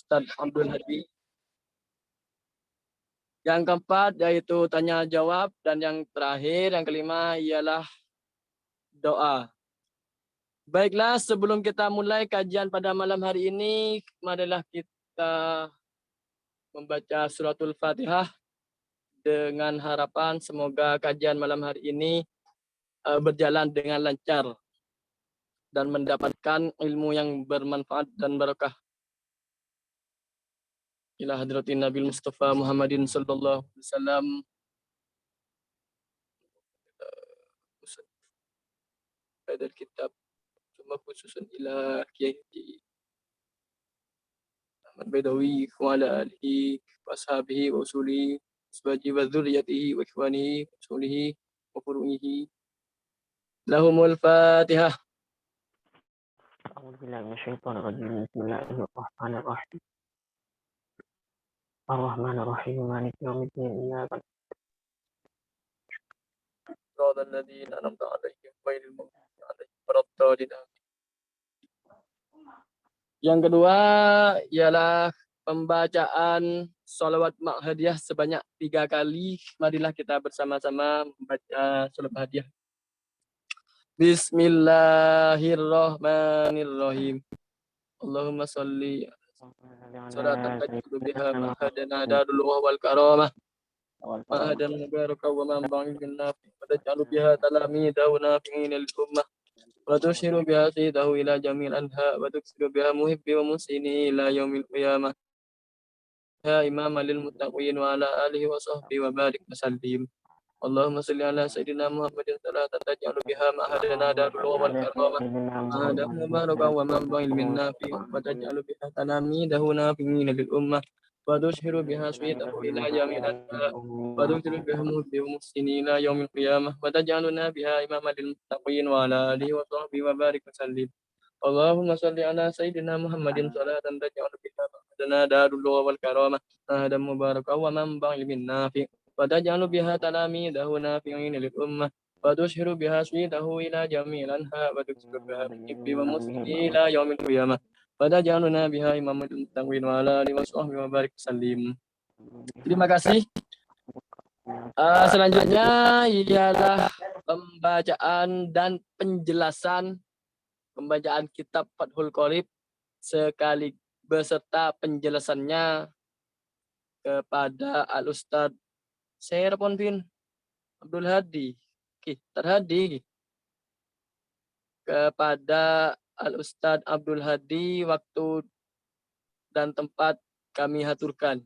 Ustadz Abdul Hadi. Yang keempat yaitu tanya jawab, dan yang terakhir, yang kelima ialah doa. Baiklah, sebelum kita mulai kajian pada malam hari ini, marilah kita membaca suratul Fatihah dengan harapan semoga kajian malam hari ini berjalan dengan lancar dan mendapatkan ilmu yang bermanfaat dan barakah. Ila hadratin Nabi Mustafa Muhammadin sallallahu alaihi wasallam. Pada kitab cuma khususun ila Kiai Ahmad Baidawi wa ala alihi wa ashabihi wa usulihi sebaji wa dzurriyyatihi wa ikhwanihi wa usulihi wa furu'ihi. Lahumul Fatihah. أعوذ بالله من الشيطان الرجيم بسم الله الرحمن الرحيم الرحمن الرحيم مالك يوم الدين إياك صراط الذين أنعمت عليهم غيرil maghdubi alaihim waladdallin. Yang kedua ialah pembacaan sholawat Mahadiyah sebanyak 3 kali. Marilah kita bersama-sama membaca sholawat Mahadiyah. Bismillahirrahmanirrahim. Allahumma sholli salatan taj'alu biha mahadana darul wal karamah mahadan mubaraka wa manba'in bin nafi wa taj'alu biha talamida wa nafi'in lil ummah wa tushiru biha sayyidahu ila jamil anha wa tuksiru biha muhibbi wa musini ila yaumil qiyamah ya imam lil muttaqin wa ala alihi wa sahbihi wa barik wa sallim. Allahumma sholli ala sayyidina Muhammadin salatan taj'alu biha mahadana darul wal karamah mahadan mubaraka wa manba'in bin nafi wa taj'alu biha talamida wa nafi'in lil ummah wa tushiru biha sayyidahu ila jamil anha وتكثر بها المحسنين إلى يوم القيامة وتجعلنا بها إماما للمتقين وعلى آله وصحبه وبارك وسلم. اللهم صل على سيدنا محمد صلاة تجعل بها مقعدنا دار اللغة والكرامة مهدا مباركا ومنبع علم نافع وتجعل بها تلاميذه نافعين للأمة وتشهر بها سيده إلى جميع الأنحاء وتكثر بها بالحب ومسلمين إلى يوم القيامة وتجعلنا بها إماما للمتقين وعلى آله وصحبه وبارك وسلم. Terima kasih. Selanjutnya ialah pembacaan dan penjelasan pembacaan kitab Fathul Qorib sekali beserta penjelasannya kepada Al-Ustadz Serponvin Abdul Hadi. Terhadi kepada Al-Ustadz Abdul Hadi, waktu dan tempat kami haturkan.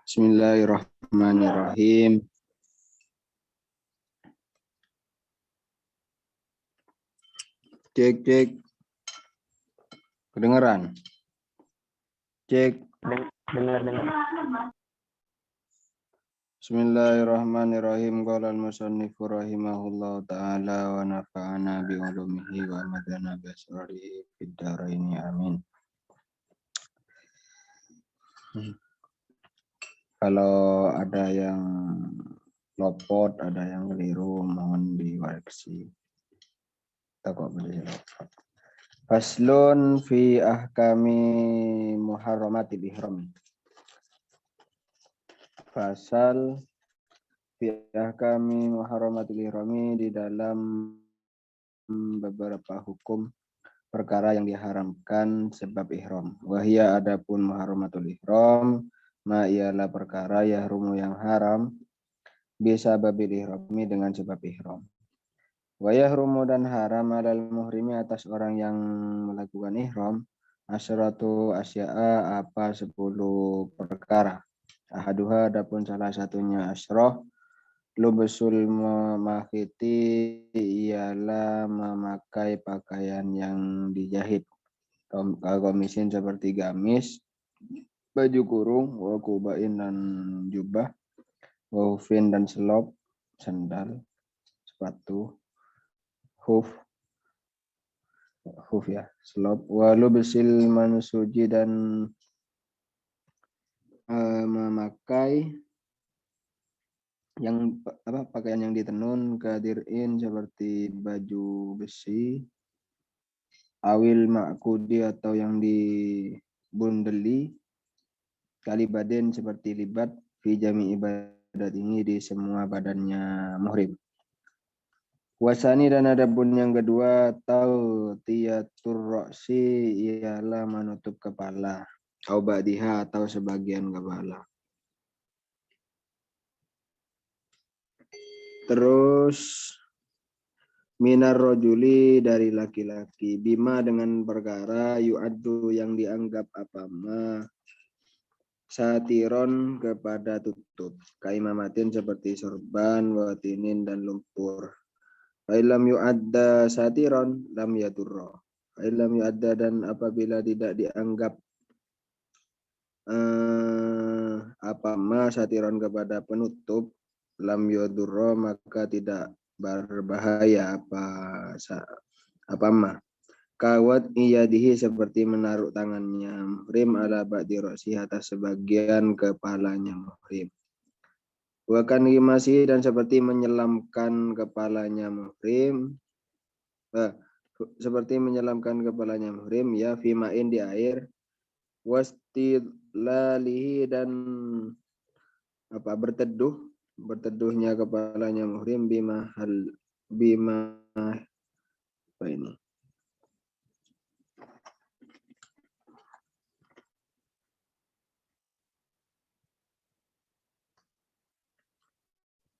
Bismillahirrahmanirrahim. Cek. Kedengaran? Cek. dengar. Bismillahirrahmanirrahim. Qala al-musannifu rahimahullahu ta'ala wa nafa'ana bi ulumihi wa madana bi asrarihi fid dharaini amin. Kalau ada yang lopot, ada yang keliru, mohon dikoreksi. Takut beli lopot. Faslun fi ahkami muharramatil ihram. Fasal fi ahkami muharramatil ihrami, di dalam beberapa hukum perkara yang diharamkan sebab ihram. Wahia, adapun muharramatul ihram, ma ialah perkara yahrumu yang haram bisa babil ihrami dengan sebab ihram. Wa yahrumu, dan haram alal muhrimi atas orang yang melakukan ihram, asyratu asya'a, apa 10 perkara. Ahaduha, adapun salah satunya asyrah, lubusul makhiti, ialah memakai pakaian yang dijahit. Komisin seperti gamis, baju kurung, wa kubain dan jubah, wa hufin dan selop, sandal, sepatu, huf ya, selop, wa lubusil mansuji, dan memakai pakaian yang ditenun kadirin seperti baju besi, awil ma'kudi atau yang dibundeli, kalibaden seperti libat, fi jami ibadat ini di semua badannya muhrim. Wasani dan adapun yang kedua tiyatur roksi ialah menutup kepala, au ba'diha atau sebagian kepala. Terus minar rojuli dari laki-laki, bima dengan perkara yu'addu yang dianggap satiron kepada tutup, kaimamatin seperti sorban, watinin dan lumpur. Fa'ilam yu'adda satiron lam yadurra. Fa'ilam yu'adda dan apabila tidak dianggap satiron kepada penutup, lam yadurra maka tidak berbahaya kawat iyadihi seperti menaruh tangannya muhrim ala ba'di ra'si atas sebagian kepalanya muhrim. Wakan masih dan seperti menyelamkan kepalanya muhrim, ya fimain di air, wastidlalihi dan berteduhnya kepalanya muhrim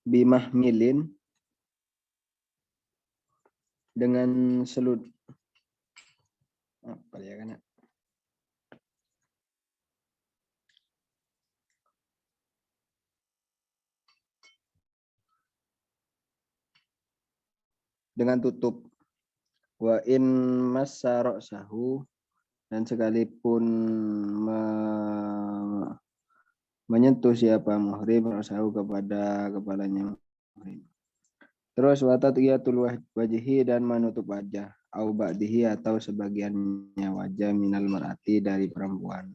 bimahmilin dengan dengan tutup. Wa in massara sahu dan sekalipun menyentuh siapa muhrim sahu kepada kepalanya muhrim. Terus watatiyatul wajhi dan menutup wajah, au ba'dihi atau sebagiannya wajah minal mar'ati dari perempuan.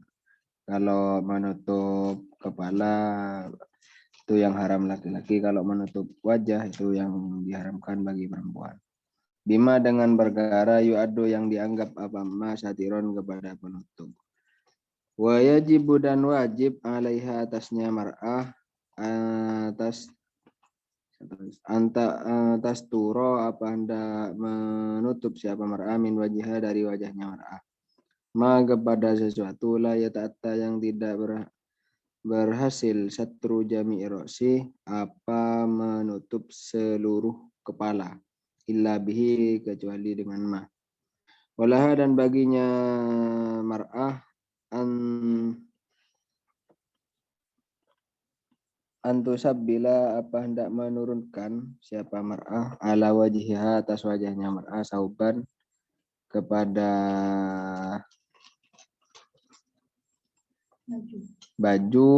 Kalau menutup kepala itu yang haram laki-laki, kalau menutup wajah itu yang diharamkan bagi perempuan. Bima dengan perkara yu'addu yang dianggap satiron kepada penutup. Wa yajibu dan wajib alaiha atasnya mar'ah atas turo hendak menutup siapa mar'ah min wajihha dari wajahnya mar'ah. Ma kepada sesuatu la yata'atta yang tidak berhasil satru jami'i ro'si menutup seluruh kepala illa bihi kecuali dengan ma. Walaha dan baginya mar'ah antusabbila hendak menurunkan siapa mar'ah ala wajhiha atas wajahnya mar'ah sauban kepada baju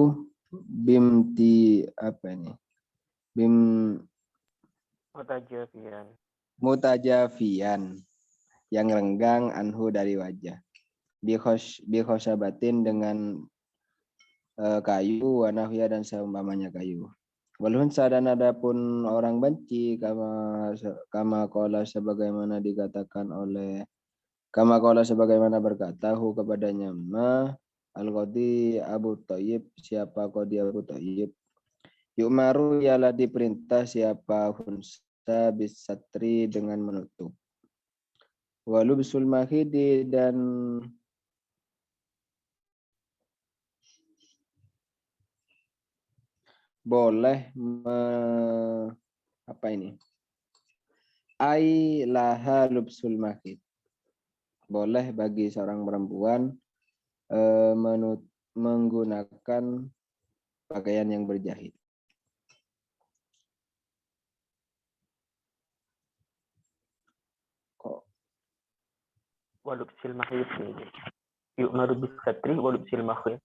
mutajafian yang renggang anhu dari wajah bikhosabatin dengan kayu wanahya dan seumpamanya kayu. Walhunsa dan adapun orang benci kama qala sebagaimana berkatahu kepadanya al-Qadi Abu Thayyib siapa Qadi Abu Thayyib yu'maru ialah diperintah siapa hunsa bisatri dengan menutup. Walubsul mahidi dan boleh ai laha lubsul mahid, boleh bagi seorang perempuan menggunakan pakaian yang berjahit. Walubsil mahid yu'maru bisatri walubsil mahid.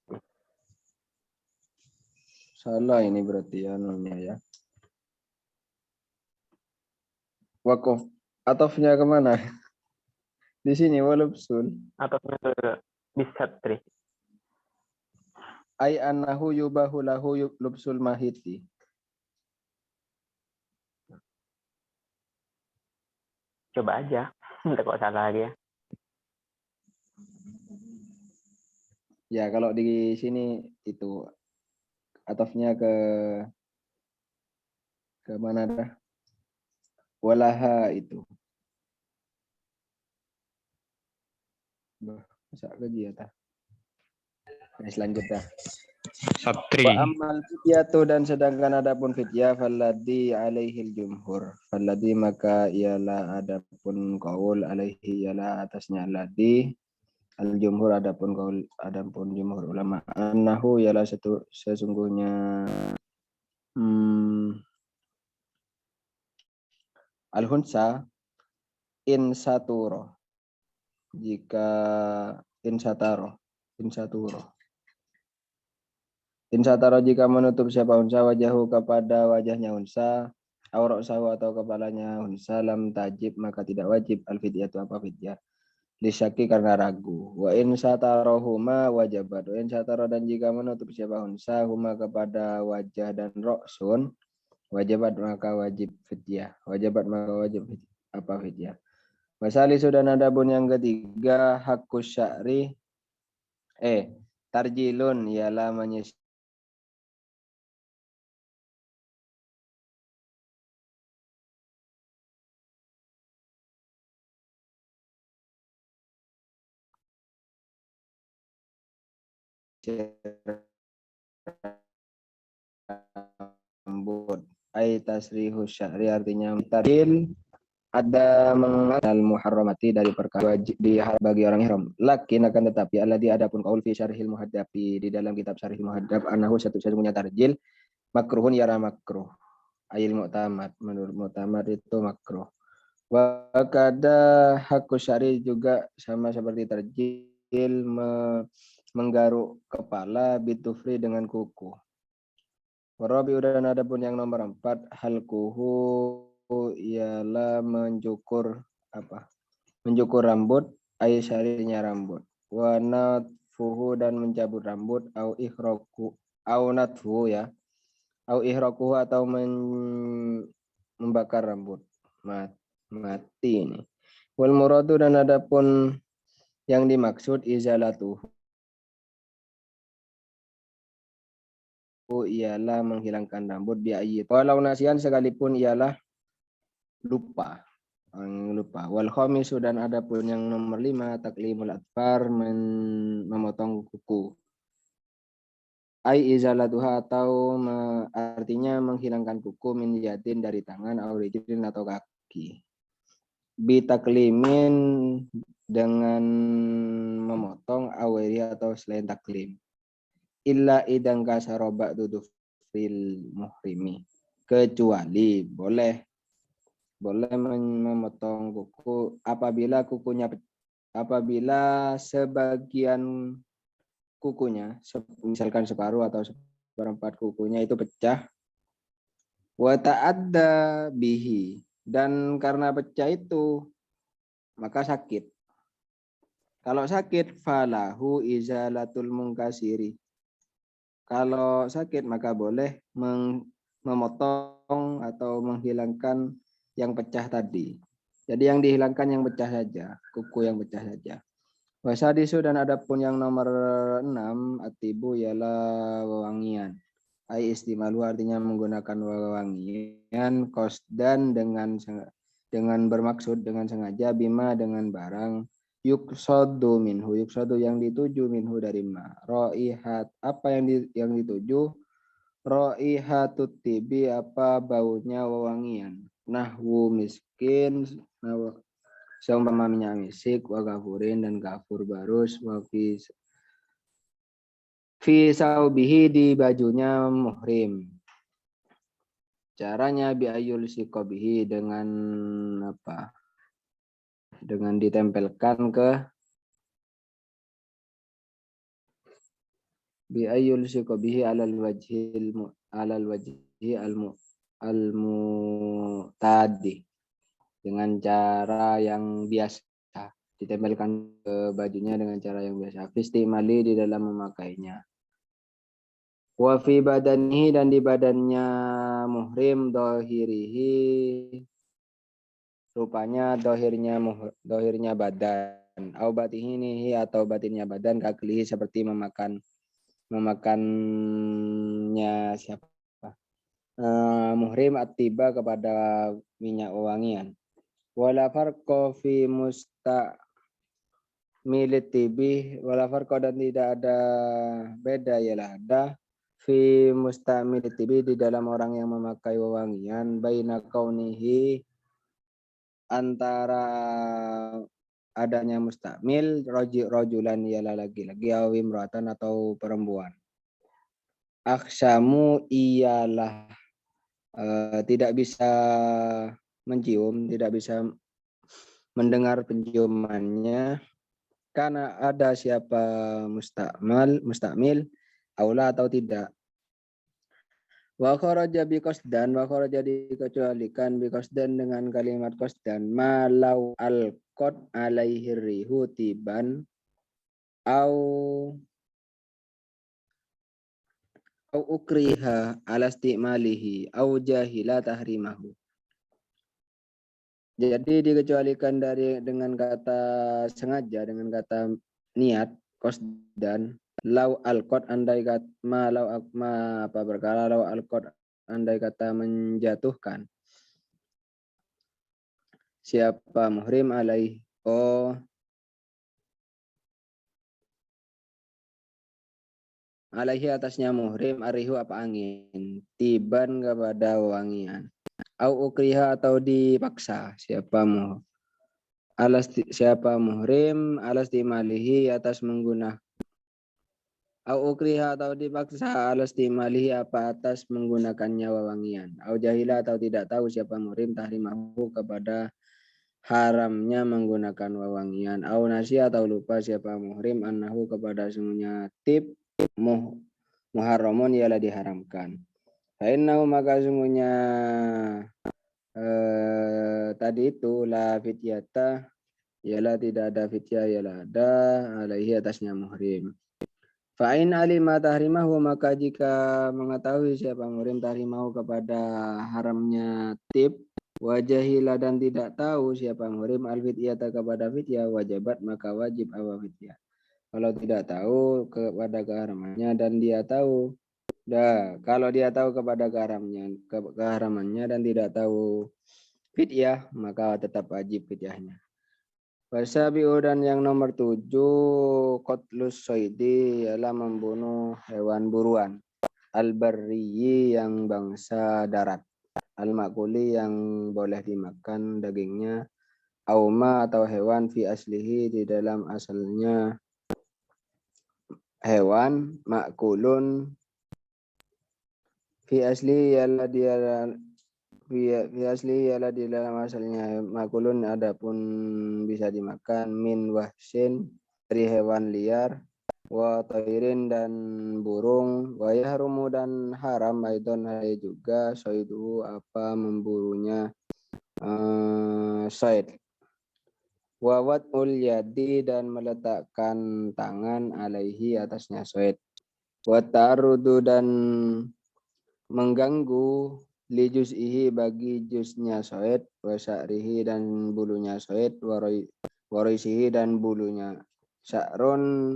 Salah ini berarti anunya ya. Wakof atofnya kemana? Di sini walubsul. Atofnya ke bisatri. Ai annahu yubahu lahu lubsul mahiti. Coba aja. Enggak kok salah dia. Ya, kalau di sini itu atofnya ke mana dah? Walaha itu. Masa gaji ya tah. Selanjutnya. Sabtri. Wa ammal fidyatu dan sedangkan adapun fidyah falladhi alaihil jumhur. Falladhi maka ialah adapun qaul alaihi ialah atasnya alladhi al jumhur adapun jumhur ulama annahu ialah sesungguhnya al hunsa in saturo jika in saturo jika menutup siapa unsa wajahu kepada wajahnya unsa aurok sahu atau kepalanya unsa lam tajib maka tidak wajib al fidyatu apa fidyah lisyaki karena ragu. Wa in satarohuma wajabat. Wa in sataro dan jika menutup siapa unsa huma kepada wajah dan roksun wajabat maka wajib fidyah. Wajabat maka wajib apa fidyah. Wasali sudah adapun yang ketiga hakus sya'ri tarjilun ialah menyisir rambut. Ai tasrihu sya'ri artinya tarjil ada mengenal muharramati dari perkara wajib bagi orang ihram. Lakin akan tetapi alladzi adapun qaul fi syarhil muhaddabi di dalam kitab syarhil muhaddab annahu satu-satunya tarjil makruhun yara makruh. Ail mu'tamad menurut mu'tamad itu makruh. Wa kada hakus syari juga sama seperti tarjil menggaruk kepala bitufri dengan kuku. Warabi dan adapun yang nomor 4 halkuhu ialah mencukur rambut ai syarinya rambut wa natfuhu dan mencabut rambut au ihraku au natfu ya au ihrakuhu atau membakar rambut mati ini wal muradu dan adapun yang dimaksud izalatuhu ialah menghilangkan rambut biayit walau nasian sekalipun ialah lupa wal khamisu dan adapun yang nomor 5 taklimul atfar memotong kuku ai izalatuha atau artinya menghilangkan kuku min yadin dari tangan au rijlin atau kaki bitaklimin dengan memotong awiri atau selain taklim illa idang kasaroba tutup fil muhrimi kecuali boleh memotong kuku apabila sebagian kukunya misalkan separuh atau seperempat kukunya itu pecah wa ta'adda bihi dan karena pecah itu maka sakit. Kalau sakit falahu izalatul mungkasiri. Kalau sakit maka boleh memotong atau menghilangkan yang pecah tadi. Jadi yang dihilangkan yang pecah saja, kuku yang pecah saja. Wasadisu dan adapun yang nomor 6 atibu ialah wewangian. Ai istimalu artinya menggunakan wewangian qasdan dengan bermaksud dengan sengaja bima dengan barang yuksadu yang dituju minhu dari ma raihat apa yang dituju raihatut tibi apa baunya wewangian nahwu miskin seumpamanya misik wa gafurin dan gafur barus wa fi saubihi di bajunya muhrim. Caranya biayul sikobihi dengan apa? Dengan ditempelkan ke biayul sikobihi alal wajhi al mutadi dengan cara yang biasa ditempelkan ke bajunya dengan cara yang biasa. Fistimali di dalam memakainya. Wa fi badanihi dan di badannya muhrim dohirihi, rupanya dohirnya badan, au batinihi atau batinnya badan, kaklihi seperti memakannya siapa? Muhrim atiba kepada minyak wewangian. Wala farqa fi mustamilit tibih, wala farqa dan tidak ada beda ialah ada fi mustamilit tibih di dalam orang yang memakai wewangian, baina kaunihi antara adanya mustamil rojulan ialah laki-laki atau imratan atau perempuan. Aksyamu ialah tidak bisa mencium, tidak bisa mendengar penciumannya karena ada siapa mustamil aula atau tidak. Wa kharaja bi qasdan, wa kharaja dikecualikan bi qasdan dengan kalimat qasdan, malau alqat alaihi rihu tiban au ukriha ala istimalihi au jahila tahrimahu. Jadi dikecualikan dengan kata sengaja, dengan kata niat qasdan, lau alqat andai kata perkara lau alqat andai kata menjatuhkan siapa muhrim alaihi alaihi atasnya muhrim arihu apa angin tiban kepada wangian au ukriha atau dipaksa siapa muhrim alas timalihi atas menggunakan au ukriha atau dipaksa alas timalihi apa atas menggunakannya wewangian au jahila atau tidak tahu siapa muhrim tahrimahu kepada haramnya menggunakan wewangian au nasi atau lupa siapa muhrim annahu kepada semuanya tip muharramun ialah diharamkan. Fa'innahu maka sungguhnya tadi itu la fityata ialah tidak ada fityah ialah ada alaihi atasnya muhrim. Fa'in alima tahrimahu maka jika mengetahui siapa muhrim tahrimahu kepada haramnya tip wajahila dan tidak tahu siapa muhrim al fityata kepada fityah wajibat maka wajib apa fityah. Kalau tidak tahu kepada keharamannya dan dia tahu kalau dia tahu kepada keharamannya dan tidak tahu fidyah maka tetap wajib fidyahnya. Wasabiu dan yang nomor 7 qatlus soidi ialah membunuh hewan buruan. Al-barriyi yang bangsa darat. Al-makuli yang boleh dimakan dagingnya. Auma atau hewan fi aslihi di dalam asalnya hewan makulun fi asli ialah dia fi asli ialah di dalam asalnya makulun adapun bisa dimakan min wahsin dari hewan liar wa tairin dan burung wa yahrumu dan haram aidon juga soidu apa memburunya soid wa wat'ul yadi dan meletakkan tangan alaihi atasnya soid wa ta'rudu dan mengganggu li juz'ihi bagi juznya soid wa sya'rihi dan bulunya soid wa roisihi dan bulunya sya'run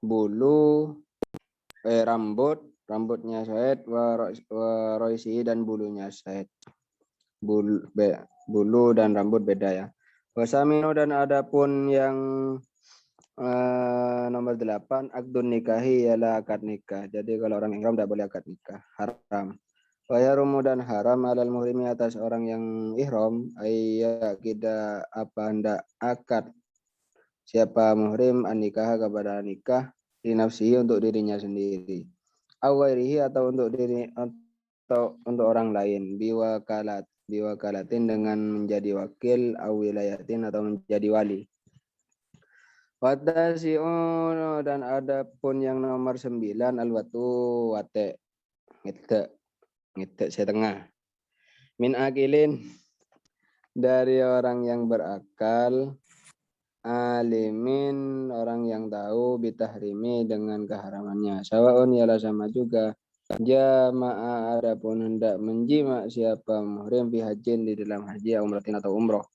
bulu rambutnya soid wa roisihi dan bulunya soid bulu dan rambut beda ya. Wa saminu dan adapun yang nomor 8 akdun nikahi ialah akad nikah. Jadi kalau orang ihram tidak boleh akad nikah, haram. Wa yarumu dan haram alal muhrimi atas orang yang ihram ayya kita apa hendak akad siapa muhrim an nikah kepada nikah di nafsihi untuk dirinya sendiri. Aw ghairihi atau untuk diri atau untuk orang lain biwakalatin dengan menjadi wakil aw wilayatin atau menjadi wali. Watasi'un dan adapun yang nomor 9 alwatu wate ngite setengah min akilin dari orang yang berakal alimin orang yang tahu bitahrimi dengan keharamannya sawaun ialah sama juga Jamaah adapun hendak menjima siapa muhrim fi hajin di dalam haji umratin atau umroh.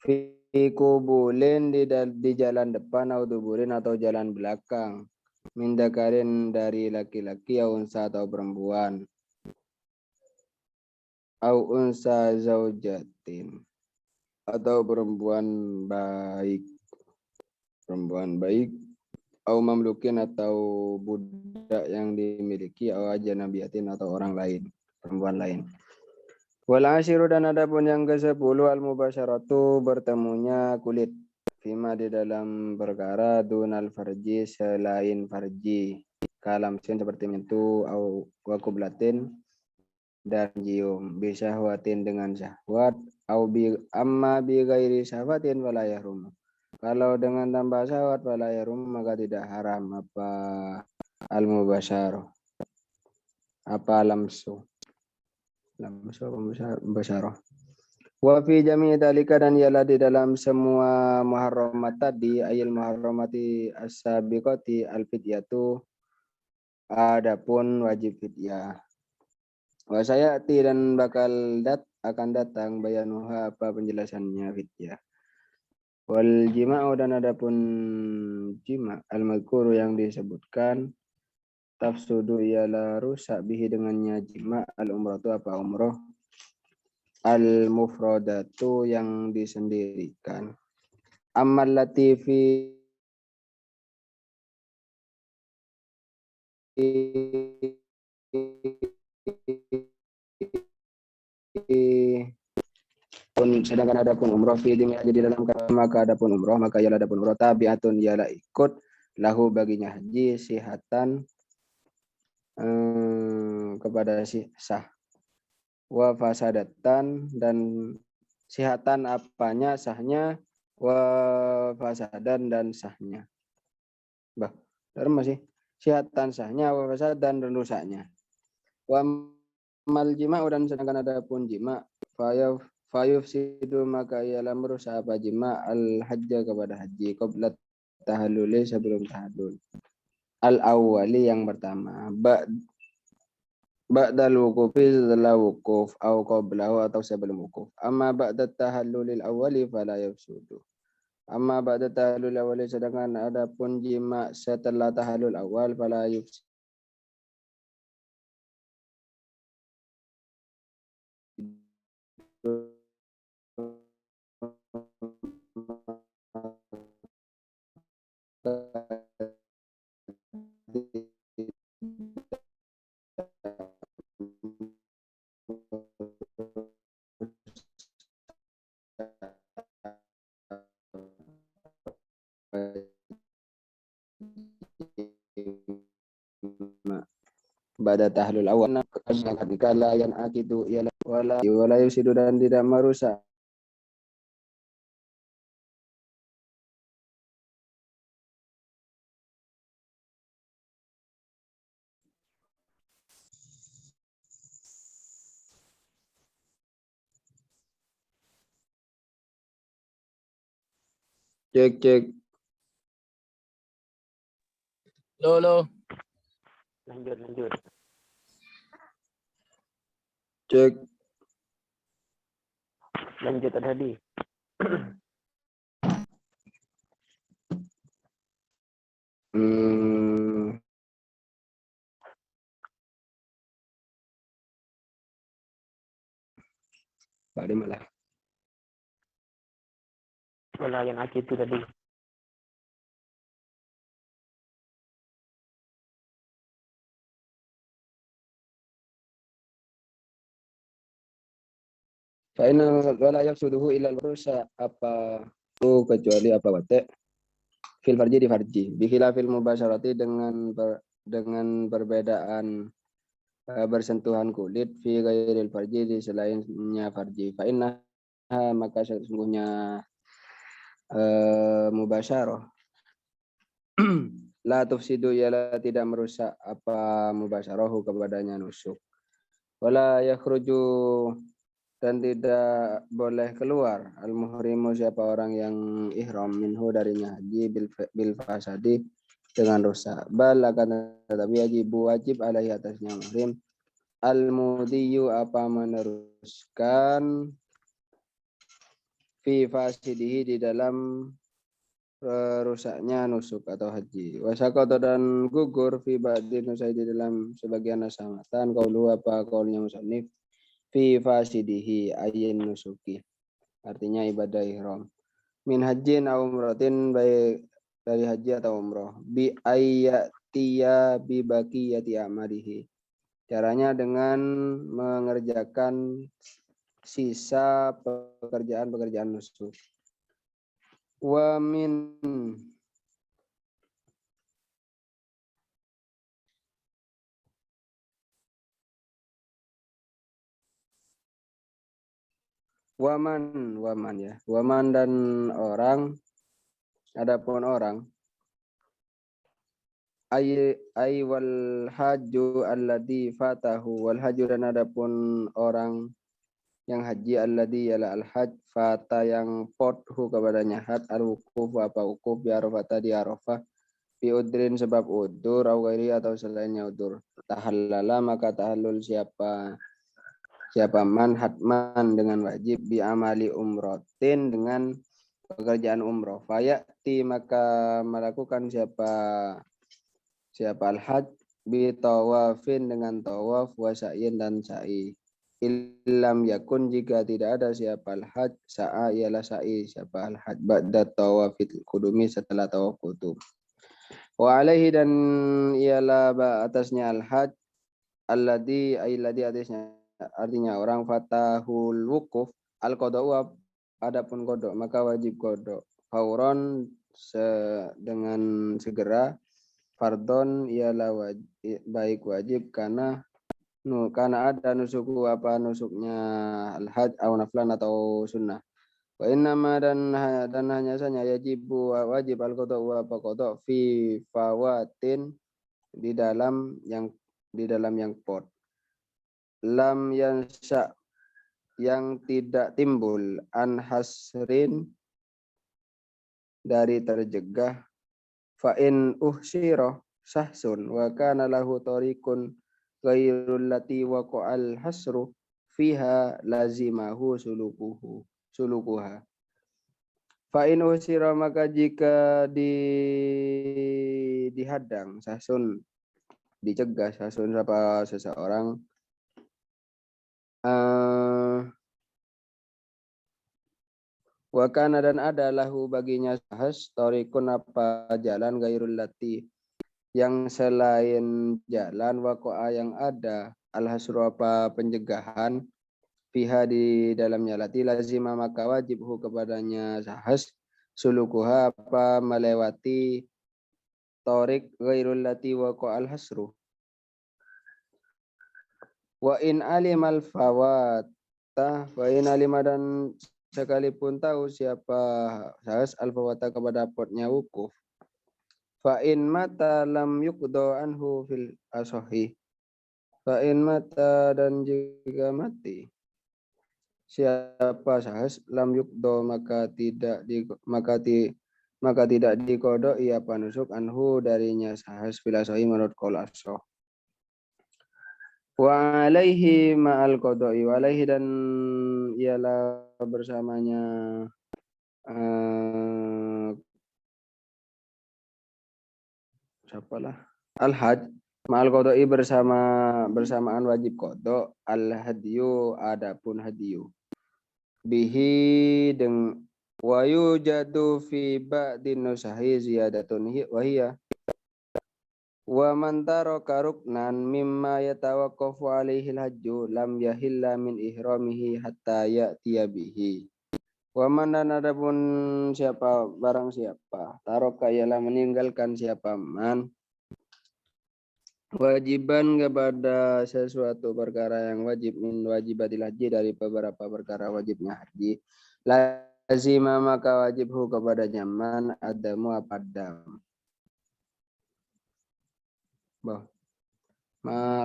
Fi kubulin di jalan depan atau duburin atau jalan belakang. Mindakarin dari laki-laki au unsa atau perempuan. Au unsa zaujatin atau perempuan baik. Perempuan baik au mamlukin atau budak yang dimiliki au ajnabiyatin atau orang lain, perempuan lain. Wal asyiru dan adapun yang ke-10 al mubasyaratu bertemunya kulit fima di dalam perkara dunal farji selain farji kalam sin seperti mentu au wakublatin dan jium bisyahwatin dengan syahwat au bi amma bi ghairi syahwatin wala yahrum. Kalau dengan tambah syahwat wala yahrum maka tidak haram apa al mubasyarah apa lamsu mubasyarah. Wa fi jami' dalika dan ialah di dalam semua muharramat tadi ayil muharramati as-sabiqati al-fidyatu adapun wajib fidyah. Wa sayati dan bakal akan datang bayanuha apa penjelasannya fidyah. Wal jima'u dan adapun jima' al-madhkuru yang disebutkan tafsudu ialah rusak bihi dengannya jima' al-umratu apa umroh al-mufradatu yang disendirikan. Amal latifi sedangkan adapun umroh fi jadi di dalam maka adapun umroh maka ialah adapun umroh tabiatun ialah ikut lahu baginya haji sihatan kepada sah wa fasadatan dan sihatan apanya sahnya wa fasadan dan sahnya. Terus masih sihatan sahnya wa fasadan dan rusaknya. Wa mal jima' dan sedangkan adapun jima' fayufsidu maka ialah merusak apa jima' al hajja kepada haji qabla tahalluli sebelum tahallul. Al awwali yang pertama ba'dal wuqufi setelah wukuf au qablahu atau sebelum wukuf. Amma ba'da tahallulil awwali fala yufsidu. Amma ba'da tahallul awwali sedangkan adapun jima' setelah tahallul awal fala yufsidu. Pada tahlul awal ketika layan akidu ialah wala yusidu dan tidak merusak cek Lo. Lanjut. cek Lanjut tadi. Balik malah Wala yang itu tadi. Fa'inna wala yafsuduhu ilal rusa apa itu kecuali apa wate fil farji di farji bikhilafil mubasyarati dengan perbedaan bersentuhan kulit fi ghairil farji di selainnya farji fa'inna maka sesungguhnya mubasyarah la tufsidu ialah tidak merusak apa mubasyarahu kepadanya nusuk wala yakhruju dan tidak boleh keluar al-muhrimu siapa orang yang ihram minhu darinya haji bil fasadi dengan rusak. Bal akan tetapi wajib alaihi atasnya muhrim al-mudiyu apa meneruskan fi fasidihi di dalam rusaknya nusuk atau haji. Wasakoto dan gugur fi ba'di nusai di dalam sebagian asamatan qaulu apa qaulnya musannif fi fasidihi ayyin nusuki. Artinya ibadah ihram. Min hajjin aw umratin baik dari haji atau umroh. Bi ayyatiya bi baqiyati amalihi. Caranya dengan mengerjakan sisa pekerjaan-pekerjaan nusuk. Wa min waman ya. Waman dan orang, adapun orang ay wal haju alladhi fatahu wal haju dan adapun orang yang haji alladhi yala al haj fata yang pothu kepadanya had al wukuf apa wukuf bi arafah di arafah bi udrin sebab udur au ghairi atau selainnya udur tahallala maka tahallul siapa man hatman dengan wajib bi amali umrotin dengan pekerjaan umroh fayati maka melakukan siapa al-hajj bi tawafin dengan tawaf wa sa'yin dan sa'i. Illam yakun jika tidak ada siapa al-hajj sa'a ialah sa'i siapa al-hajj ba'da tawafil qudumi setelah tawaf qudum. Wa alaihi dan ialah atasnya al-hajj alladhi atasnya artinya orang fatahul wukuf al-qada'u adapun kodok maka wajib kodok fauron dengan segera fardon ialah baik wajib karena ada nusuku apa nusuknya al-hajj atau naflan atau sunnah. Wa innama dan hanya saja wajib al-qada apa qada fi fawatin di dalam yang pot. Lam yansha yang tidak timbul an hasrin dari terjegah fa in uhsira sahsun wa kana lahu tariqun ghairul lati waqa'al hasru fiha lazimahu sulukuha fa in usira maka jika dihadang sahsun dicegah sahsun siapa seseorang wa kana dan ada lahu baginya sahas tariqun apa jalan ghairul lati yang selain jalan waqa'a yang ada al-hasru apa pencegahan fiha di dalamnya lati lazima maka wajibhu kepadanya sahas sulukuha apa melewati tariq ghairul lati waqa'a al-hasru wa in alimal fawata wa in alima dan sekalipun tahu siapa sahas al-fawata kepada potnya wukuf fa in mata lam yuqdo anhu fil asohi fa in mata dan jika mati siapa sahas lam yuqdo maka tidak dikodok ia panusuk anhu darinya sahas fil asohi menurut qaul asoh wa alaihi ma'al qodoi wa alaihi dan ialah bersamanya al-hajj ma'al qodoi bersamaan wajib qodok al-hadyu adapun hadyu bihi wa yujadu fi ba'din nusahi ziyadatun wahiyah wa man taraka ruknan mimma yatawaqqafu alaihi al-hajju lam yahilla min ihramihi hatta ya'tiya bihi. Wa man dan adapun barang siapa taraka ialah meninggalkan siapa man wajiban kepada sesuatu perkara yang wajib min wajibatil haji dari beberapa perkara wajibnya haji lazima maka wajibhu kepada nyaman adamu apadam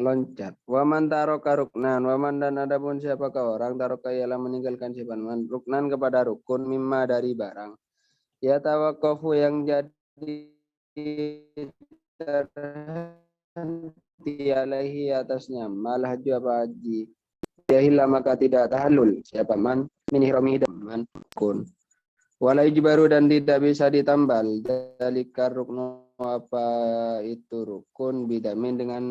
loncat waman taroka ruknan waman dan adapun siapakah orang taroka ialah meninggalkan siapa man ruknan kepada rukun mimma dari barang ya tawakofu yang jadi terhenti alaihi atasnya mal haji apa haji jahila maka tidak tahalul siapa man min ihrami dan man kun wala ijbaru dan tidak bisa ditambal dalika ruknu apa itu rukun bidamin dengan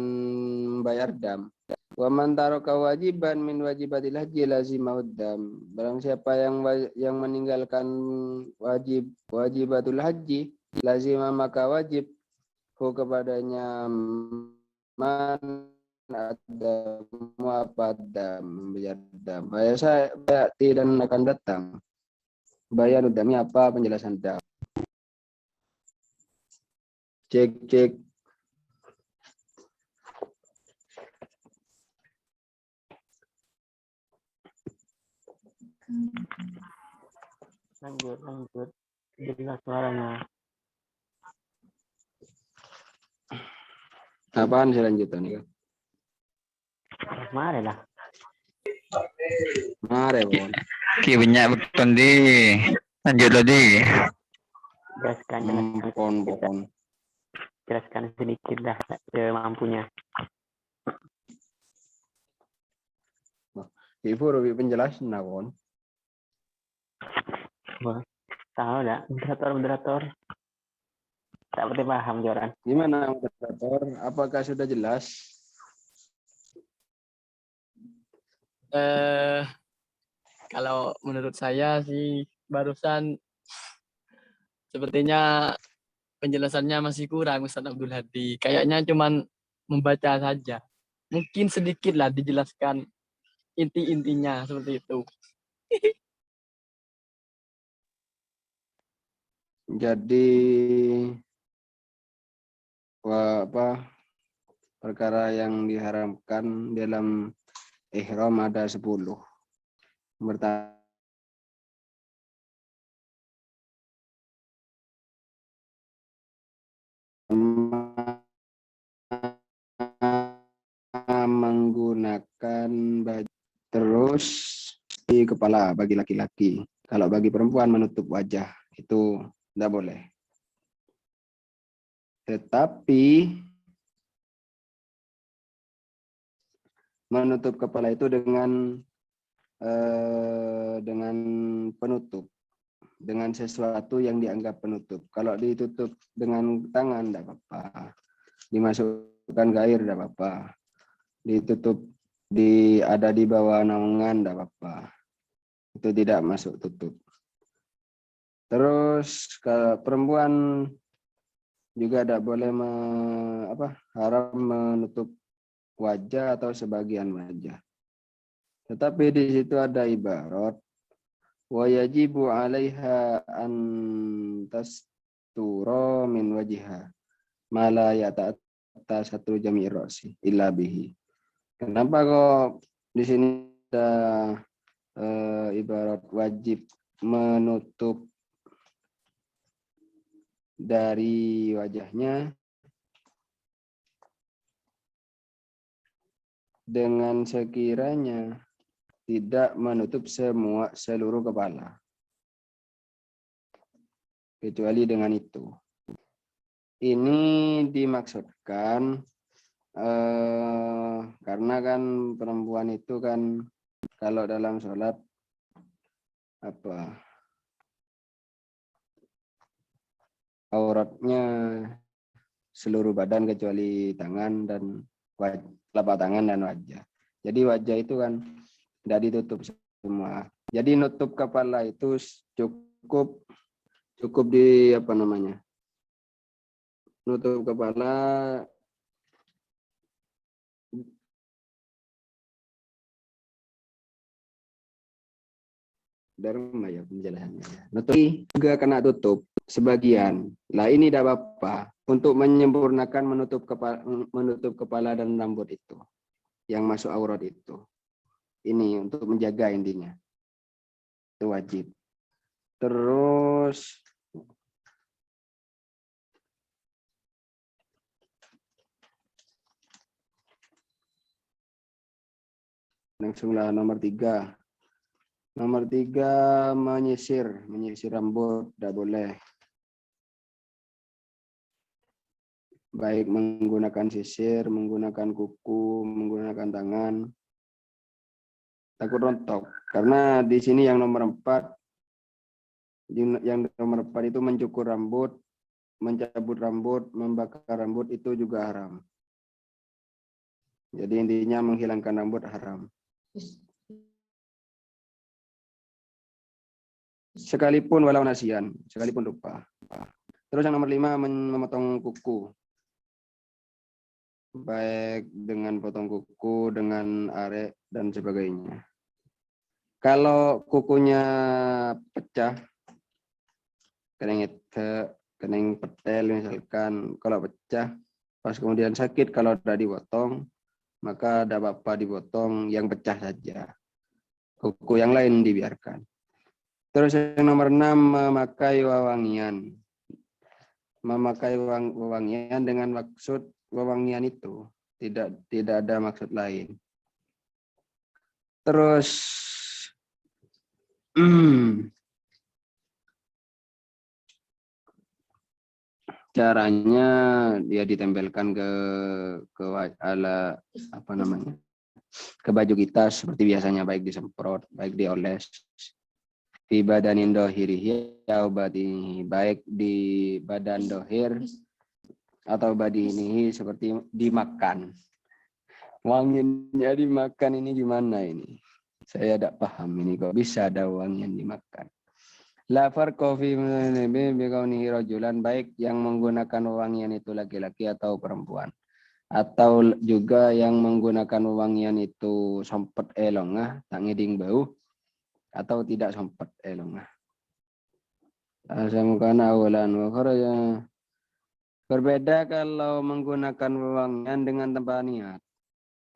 bayar dam wa man taraka wajiban min wajibatil haji lazimahud dam barang siapa yang meninggalkan wajibatul haji lazimah maka wajib kepadanya man ada muapadam membayar dam saya tidak akan datang bayar damnya apa penjelasan dam cek Lanjut. Jelas suaranya. apaan selanjutnya nih kan Mari lah. mare bon Ki banyak betul di lanjut lagi. Jelaskan sedikit dah semampunya. ibu lebih penjelasan nah bon Tahu tak? Moderator. Tak berarti paham Joran. gimana moderator apakah sudah jelas Kalau menurut saya sih barusan sepertinya penjelasannya masih kurang Ustaz Abdul Hadi. Kayaknya cuman membaca saja. Mungkin sedikit lah dijelaskan inti-intinya seperti itu. jadi perkara yang diharamkan dalam ihram ada 10 pertama menggunakan baju terus di kepala bagi laki-laki kalau bagi perempuan menutup wajah itu tidak boleh tetapi menutup kepala itu dengan penutup dengan sesuatu yang dianggap penutup. Kalau ditutup dengan tangan tidak apa-apa, dimasukkan ke air tidak apa-apa, ditutup ada di bawah naungan tidak apa-apa, itu tidak masuk tutup. Terus ke perempuan juga tidak boleh haram menutup wajah atau sebagian wajah. Tetapi di situ ada ibarat wa yajibu 'alaiha an tastura min wajhiha ma la yata'atta satu jami' ra'si illa bihi. Kenapa kok di sini ada ibarat wajib menutup dari wajahnya dengan sekiranya tidak menutup seluruh kepala kecuali dengan itu. Ini dimaksudkan karena kan perempuan itu kan kalau dalam sholat auratnya seluruh badan kecuali tangan dan telapak tangan dan wajah. Jadi wajah itu kan tidak ditutup semua. Jadi nutup kepala itu cukup di nutup kepala Dharma ya penjelasannya. Nutup juga kena tutup sebagian. Lah ini tidak apa-apa untuk menyempurnakan menutup kepala dan rambut itu yang masuk aurat itu. Ini untuk menjaga intinya. Itu wajib. Terus langsunglah nomor 3. Nomor 3 menyisir rambut tidak boleh. baik menggunakan sisir, menggunakan kuku, menggunakan tangan. Takut rontok. Karena di sini yang nomor 4 itu mencukur rambut, mencabut rambut, membakar rambut itu juga haram. Jadi intinya menghilangkan rambut haram. Sekalipun walau nasian, sekalipun lupa. Terus yang nomor 5 memotong kuku. Baik dengan potong kuku, dengan arek dan sebagainya. Kalau kukunya pecah, keneng petel misalkan, kalau pecah pas kemudian sakit, kalau udah dipotong maka ada apa-apa dipotong yang pecah saja, kuku yang lain dibiarkan. Terus yang nomor 6 memakai wewangian. Memakai wewangian dengan maksud wewangian itu tidak ada maksud lain. Terus caranya dia ditempelkan ke ala apa namanya, ke baju kita seperti biasanya, baik disemprot, baik dioles. Fi badanin dohirihi atau badinihi, baik di badan dohir atau badinihi, seperti dimakan. Wangiannya dimakan ini gimana ini? Saya tidak paham ini, kok bisa ada wangian dimakan. La farqa fi bikaunihi rajulan, baik yang menggunakan wewangian itu laki-laki atau perempuan, atau juga yang menggunakan wewangian itu sompet elongah tak ngeding bau atau tidak sompet elongah. Asamukana awalan wa kharaja. Berbeda kalau menggunakan wewangian dengan tanpa niat.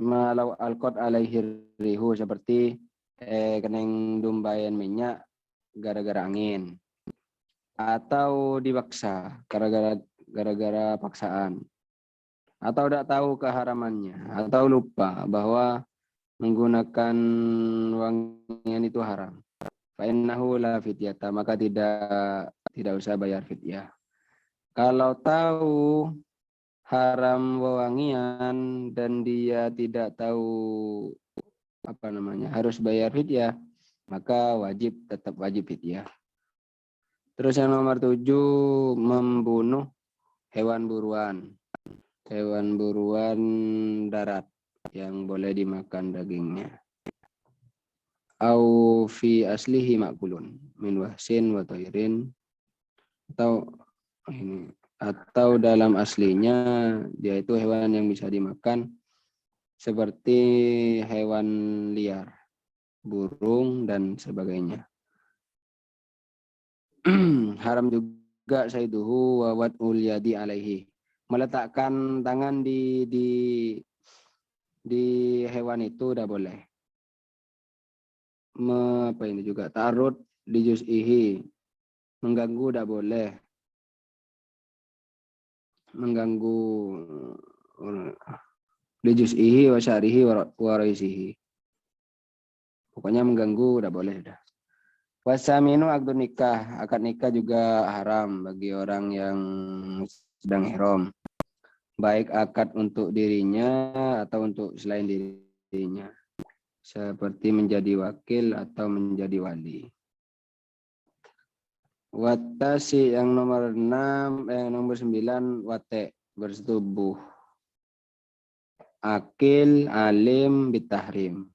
Malau alqat alaihi rihu, seperti keneng dumbayan minyak gara-gara angin, atau dipaksa gara-gara paksaan, atau tidak tahu keharamannya, atau lupa bahwa menggunakan wangian itu haram. Fa innahu la fidyata, maka tidak usah bayar fidyah. Kalau tahu haram wewangian dan dia tidak tahu apa namanya harus bayar fidyah, maka tetap wajib fidyah. Terus yang nomor 7 membunuh hewan buruan. Hewan buruan darat yang boleh dimakan dagingnya. Au fi aslihi makulun min wahsin wa tayrin, atau dalam aslinya dia itu hewan yang bisa dimakan seperti hewan liar, burung dan sebagainya. Haram juga saiduhu wa wad'ul yadi alaihi, meletakkan tangan di hewan itu udah boleh. Apa ini juga ta'arud di juz'ihi, mengganggu udah boleh. Mengganggu di juz'ihi wa syarihi wa raisihi. Pokoknya mengganggu udah boleh dah. Wasaminu akdun nikah, akad nikah juga haram bagi orang yang sedang ihram. Baik akad untuk dirinya atau untuk selain dirinya. Seperti menjadi wakil atau menjadi wali. Watasi yang nomor 6, nomor 9, wate, bersetubuh. Akil, alim, bitahrim.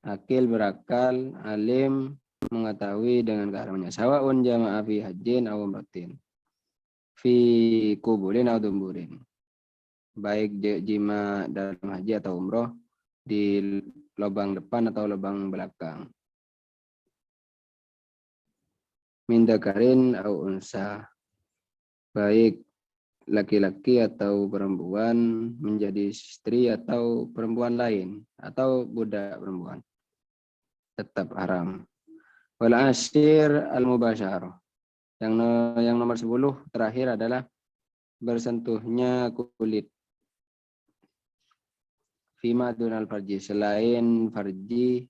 Akil berakal, alim mengetahui dengan keharamannya. Sawa'un jama'a fi hajjin aw umratin, fi kubulin aw dumburin, baik jima dalam haji atau umroh, di lubang depan atau lubang belakang. Min dzakarin aw unsa, baik laki-laki atau perempuan, menjadi istri atau perempuan lain, atau budak perempuan, tetap haram. Wal asir al mubasyarah. Yang nomor 10 terakhir adalah bersentuhnya kulit. Fima dunal farji, selain farji,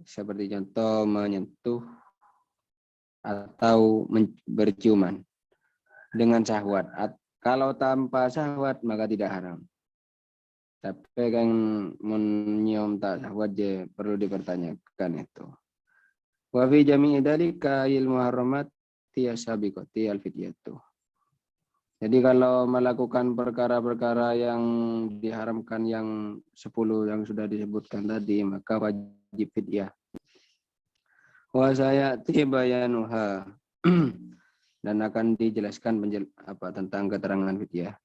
seperti contoh menyentuh atau berciuman dengan syahwat, Kalau tanpa syahwat maka tidak haram. Tapi kan menyium tak syahwat je perlu dipertanyakan itu. Wa fi jami'i dzalika il muharramat tiyasabiqati al-fidyatu. Jadi kalau melakukan perkara-perkara yang diharamkan yang 10 yang sudah disebutkan tadi, maka wajib fidyah. Wa sayati bayanuha. Dan akan dijelaskan tentang keterangan fidyah.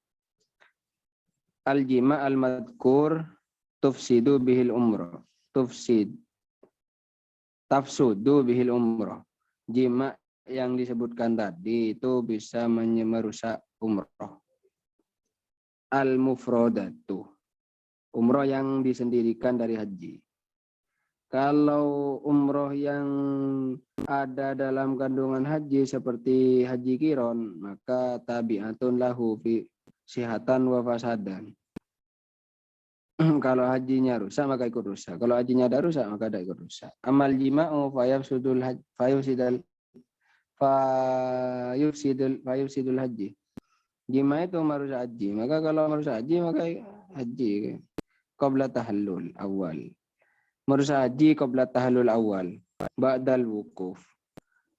Al-jima' al-madhkur tufsidu bihil umrah. Tafsudu bihil umrah. Jima' yang disebutkan tadi itu bisa merusak umrah. Al-mufradatu. Umrah yang disendirikan dari haji. Kalau umrah yang ada dalam kandungan haji seperti haji qiron, maka tabi'atun lahu fi sihatan wa fasadan. Kalau hajinya rusak maka ikut rusak. Kalau hajinya ada rusak maka ada ikut rusak. Amal jima'u fayufsidul haji. Jima itu merusak haji. Maka kalau merusak haji maka haji qabla tahallul awal. Merusak haji qabla tahallul awal. Ba'dal wukuf.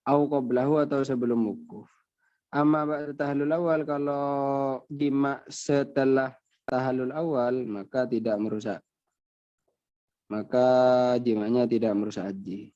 Au qablahu atau sebelum wukuf. Amma ba'da tahallul awal, kalau jima setelah tahallul awal maka tidak merusak. Maka jimanya tidak merusak haji.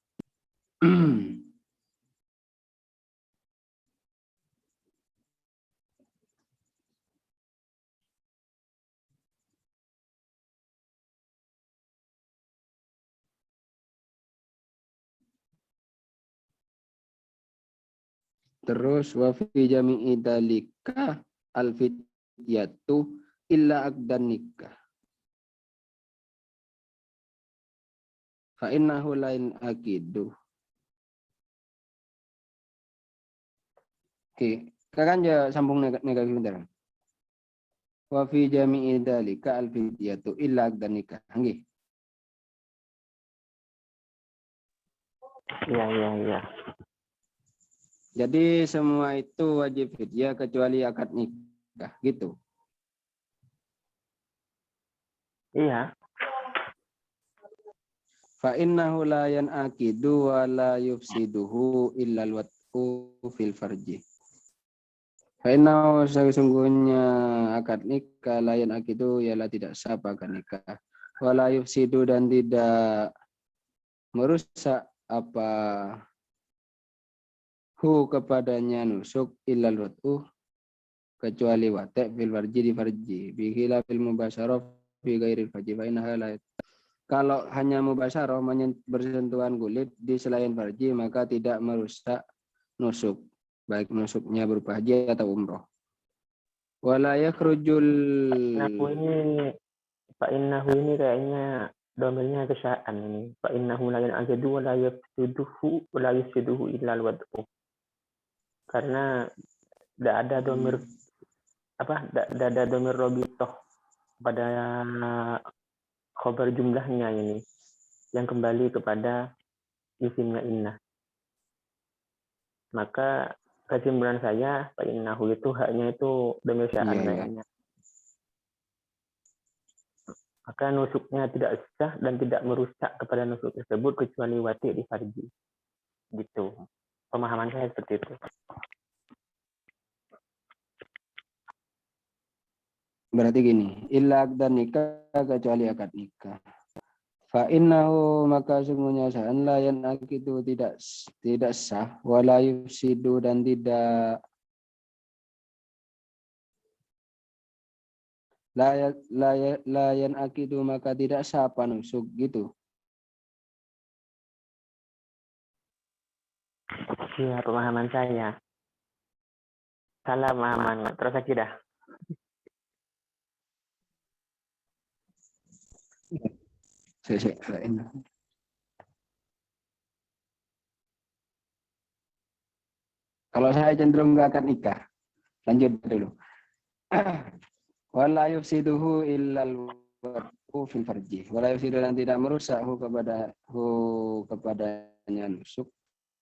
Terus wa fi jami'i dalika al-fidyatu illa aqdan nikah. Fa innahu lain akidu. Oke, kan ya sambung negatif bentar. Wa fi jami'i dalika al-fidyatu illa aqdan nikah. Nggih. Iya. Jadi semua itu wajib fidyah kecuali akad nikah, gitu. Iya. Fa innahu la yanaqidu wa la yufsiduhu illa al-wat'u fil farji. Fa innahu sesungguhnya akad nikah la yanaqidu ialah tidak sah akad nikah. Wa la yufsidu dan tidak merusak apa hu kepadanya nusuk illal wat'u kecuali watek fil farji di farji bihila fil mubasyarah fi ghairil farji fa innaha la. Kalau hanya mubasyarah bersentuhan kulit di selain farji maka tidak merusak nusuk, baik nusuknya berupa haji atau umroh. Wala yakhrujul Pak Innahu ini kayaknya domainnya kesaan ini. Pak Innahu la yan'ajadu wa la yufsiduhu illa al-wad'u. Karena tidak ada domir tidak ada domir robitoh pada khobar jumlahnya ini yang kembali kepada isimnya inna. Maka kesimpulan saya Pak Innahu itu haknya itu domir sya'an kayaknya. Maka nusuknya tidak sah dan tidak merusak kepada nusuk tersebut kecuali wati di farji. Gitu. Pemahaman saya seperti itu. Berarti gini, illa aqdan nikah kecuali akad nikah. Fa innahu maka sungguhnya sa'an la yanaqidu tidak sah wala yufsidu dan tidak la yanaqidu maka tidak sah panusuk gitu. Iya, pemahaman saya. Salah pemahaman. Terus lagi dah. Kalau saya cenderung nggak akan nikah. Lanjut dulu. Wala yufsiduhu illal warqu fil farji. Wala yufsidu dan tidak merusak kepadanya nusuk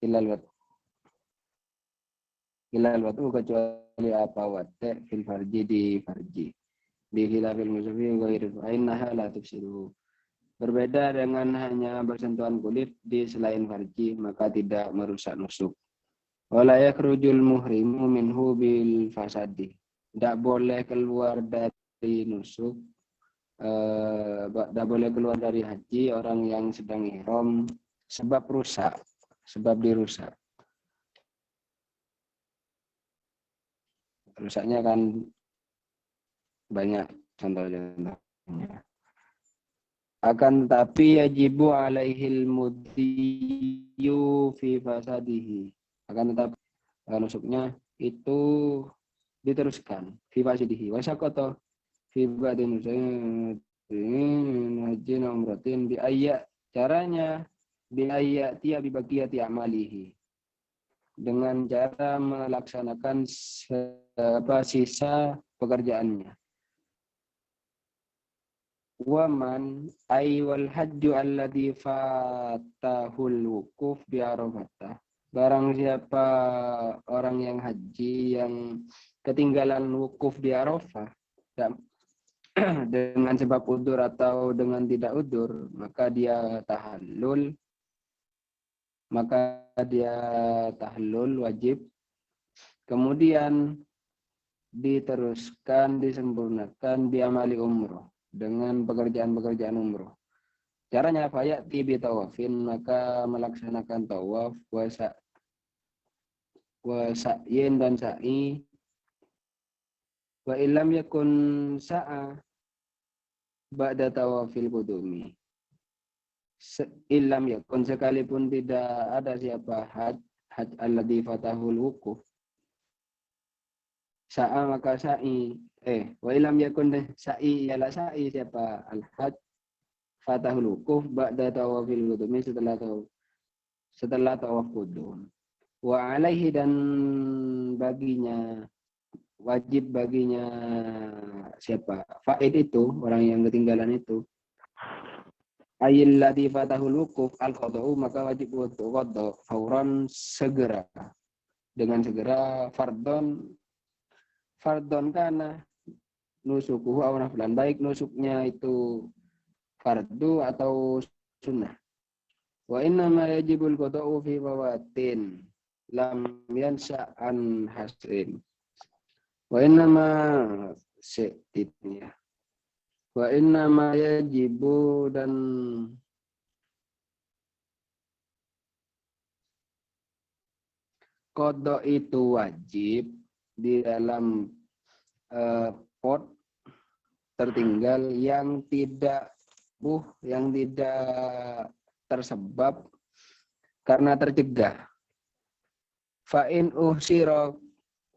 illal warqu. ilal watu kecuali apa wate fil farji di farji di khilafil musufi ghairi fa'innaha la tufsidu. Berbeda dengan hanya bersentuhan kulit di selain farji, maka tidak merusak nusuk. Wala yakhrujul muhrimu minhu bil fasadi. Tidak boleh keluar dari nusuk, tidak boleh keluar dari haji orang yang sedang ihram sebab rusak, sebab dirusak. Rusaknya kan banyak contoh-contohnya. Akan tetapi yajibu alaihil mudiyu fi fasadihi. Akan tetapi nusuknya itu diteruskan fi fasadihi. Wasakoto fi badin haji umratin bi ayat. Caranya bi ayat tiya bi baqiyati amalihi. Dengan cara melaksanakan sisa pekerjaannya. Waman aywal hajju alladhi fatahul wukuf bi Arafah. Barang siapa orang yang haji yang ketinggalan wukuf di Arafah dengan sebab udur atau dengan tidak udur, maka dia tahallul wajib. Kemudian diteruskan, disempurnakan diamali umroh dengan pekerjaan-pekerjaan umroh. Caranya apa? Ya'ti bi tawafin, maka melaksanakan tawaf wa sa'yin dan sa'i. Wa illam yakun sa'a ba'da tawafil qudumi. Illam yakun, sekalipun tidak ada siapa haj alladhi fatahul wukuf. Sa'a maka sa'i. Wa illam yakun sa'i ialah sa'i siapa al-hajj fatahul wukuf ba'da tawafil qudumi, setelah tawaf qudum. Wa alaihi, dan baginya wajib baginya siapa fa'id itu, orang yang ketinggalan itu, ayil ladzi fatahul wukuf al-qada'u, maka wajib qada fauran, segera, dengan segera, fardon kana nusukuhu aw naflan, baik nusuknya itu fardu atau sunnah. Wa inna ma yajibul qada'u fi fawatin lam yansa an hasrin. Wa inna ma setitnya. Wa inna ma yajibu, dan qada itu wajib di dalam pot tertinggal yang tidak tersebab karena tercegah. Fa'in uhsiro,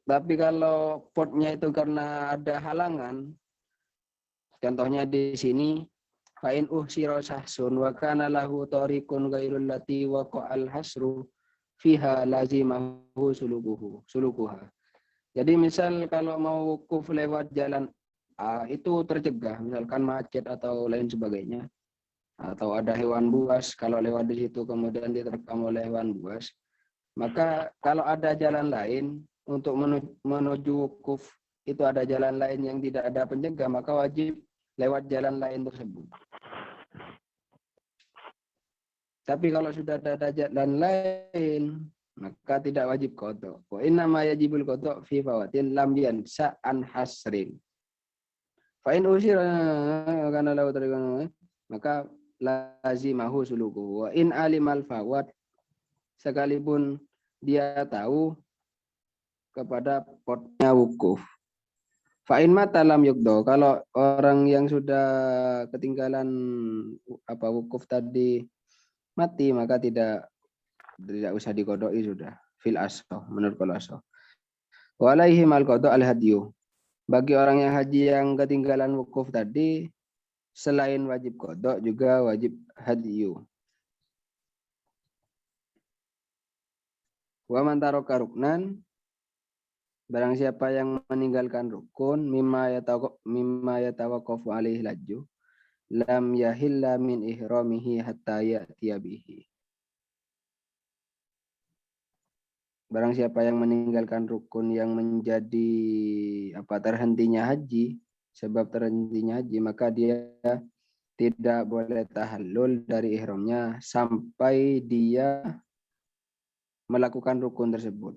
tapi kalau potnya itu karena ada halangan, contohnya di sini, fa'in uhsiro sahsun wa kana lahu tariqun ghairul lati waqa'al hasru fiha lazimahu sulukuha. Jadi misal kalau mau wukuf lewat jalan A itu tercegah, misalkan macet atau lain sebagainya, atau ada hewan buas, kalau lewat di situ kemudian diterkam oleh hewan buas, maka kalau ada jalan lain untuk menuju wukuf, itu ada jalan lain yang tidak ada pencegah, maka wajib lewat jalan lain tersebut. Tapi kalau sudah ada jalan lain, maka tidak wajib qada. Wa inna ma yajibul qada fi fawatin lam yansa an hasrin. Fa in usira kana lahu tariqan, maka lazimahu suluku. Wa in alimal fawat, sekalipun dia tahu kepada potnya wukuf. Fa in mata lam yukdo, kalau orang yang sudah ketinggalan wukuf tadi mati, maka tidak usah dikodoi sudah, fil asoh, menurut kalau asoh. Walaihi mal qada al hadyu, bagi orang yang haji yang ketinggalan wukuf tadi, selain wajib qada juga wajib hadyu. Wa man taraka ruknan, barang siapa yang meninggalkan rukun, mimma yatawaqqafu alaihi lajju, lam yahilla min ihramihi hatta ya'tiya bihi. barang siapa yang meninggalkan rukun yang menjadi terhentinya haji, sebab terhentinya haji, maka dia tidak boleh tahallul dari ihramnya sampai dia melakukan rukun tersebut.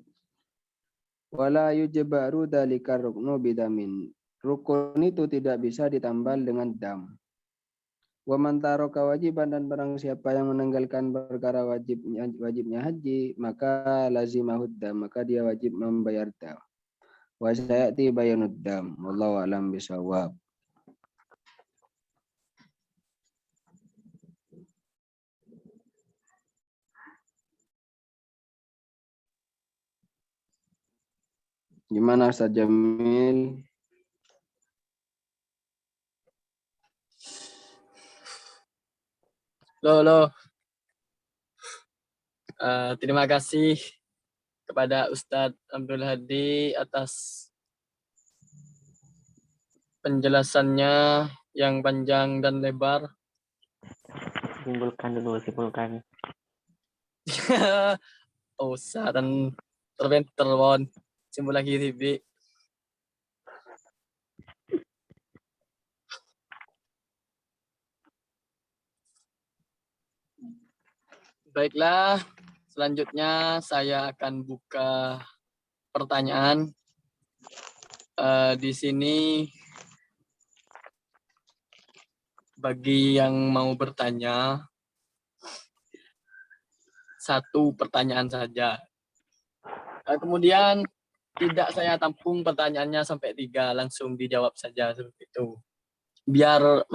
Wala yujbaru dzalika ruknu bidamin. Rukun itu tidak bisa ditambal dengan dam. Wa man taraka wajiban, dan barang siapa yang meninggalkan perkara wajibnya haji, maka lazimahud dam, maka dia wajib membayar dam. Wa sayati bayanud dam. Wallahu a'lam bishawab. Gimana Ustaz Jamil? Loh. Terima kasih kepada Ustadz Abdul Hadi atas penjelasannya yang panjang dan lebar. Simpulkan. Saran terbentar, simbol lagi TV. Baiklah, selanjutnya saya akan buka pertanyaan. Di sini bagi yang mau bertanya, satu pertanyaan saja. Kemudian tidak saya tampung pertanyaannya sampai 3, langsung dijawab saja seperti itu. Biar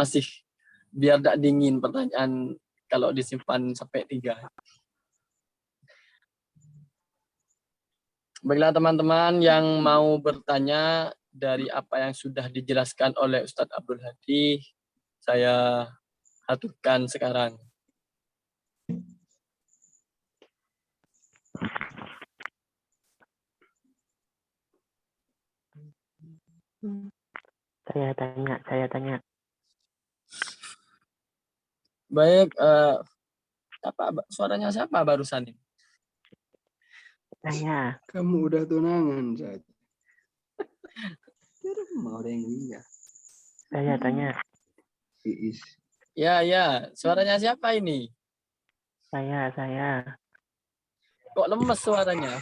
tidak dingin pertanyaan kalau disimpan sampai 3. Baiklah teman-teman yang mau bertanya dari apa yang sudah dijelaskan oleh Ustadz Abdul Hadi, saya aturkan sekarang. Saya tanya. Baik, suaranya siapa barusan ini? Tanya. Kamu udah tunangan, Zat. Mau ada yang lihat. Saya tanya. Iis. Ya, suaranya siapa ini? Saya. Kok lemes suaranya?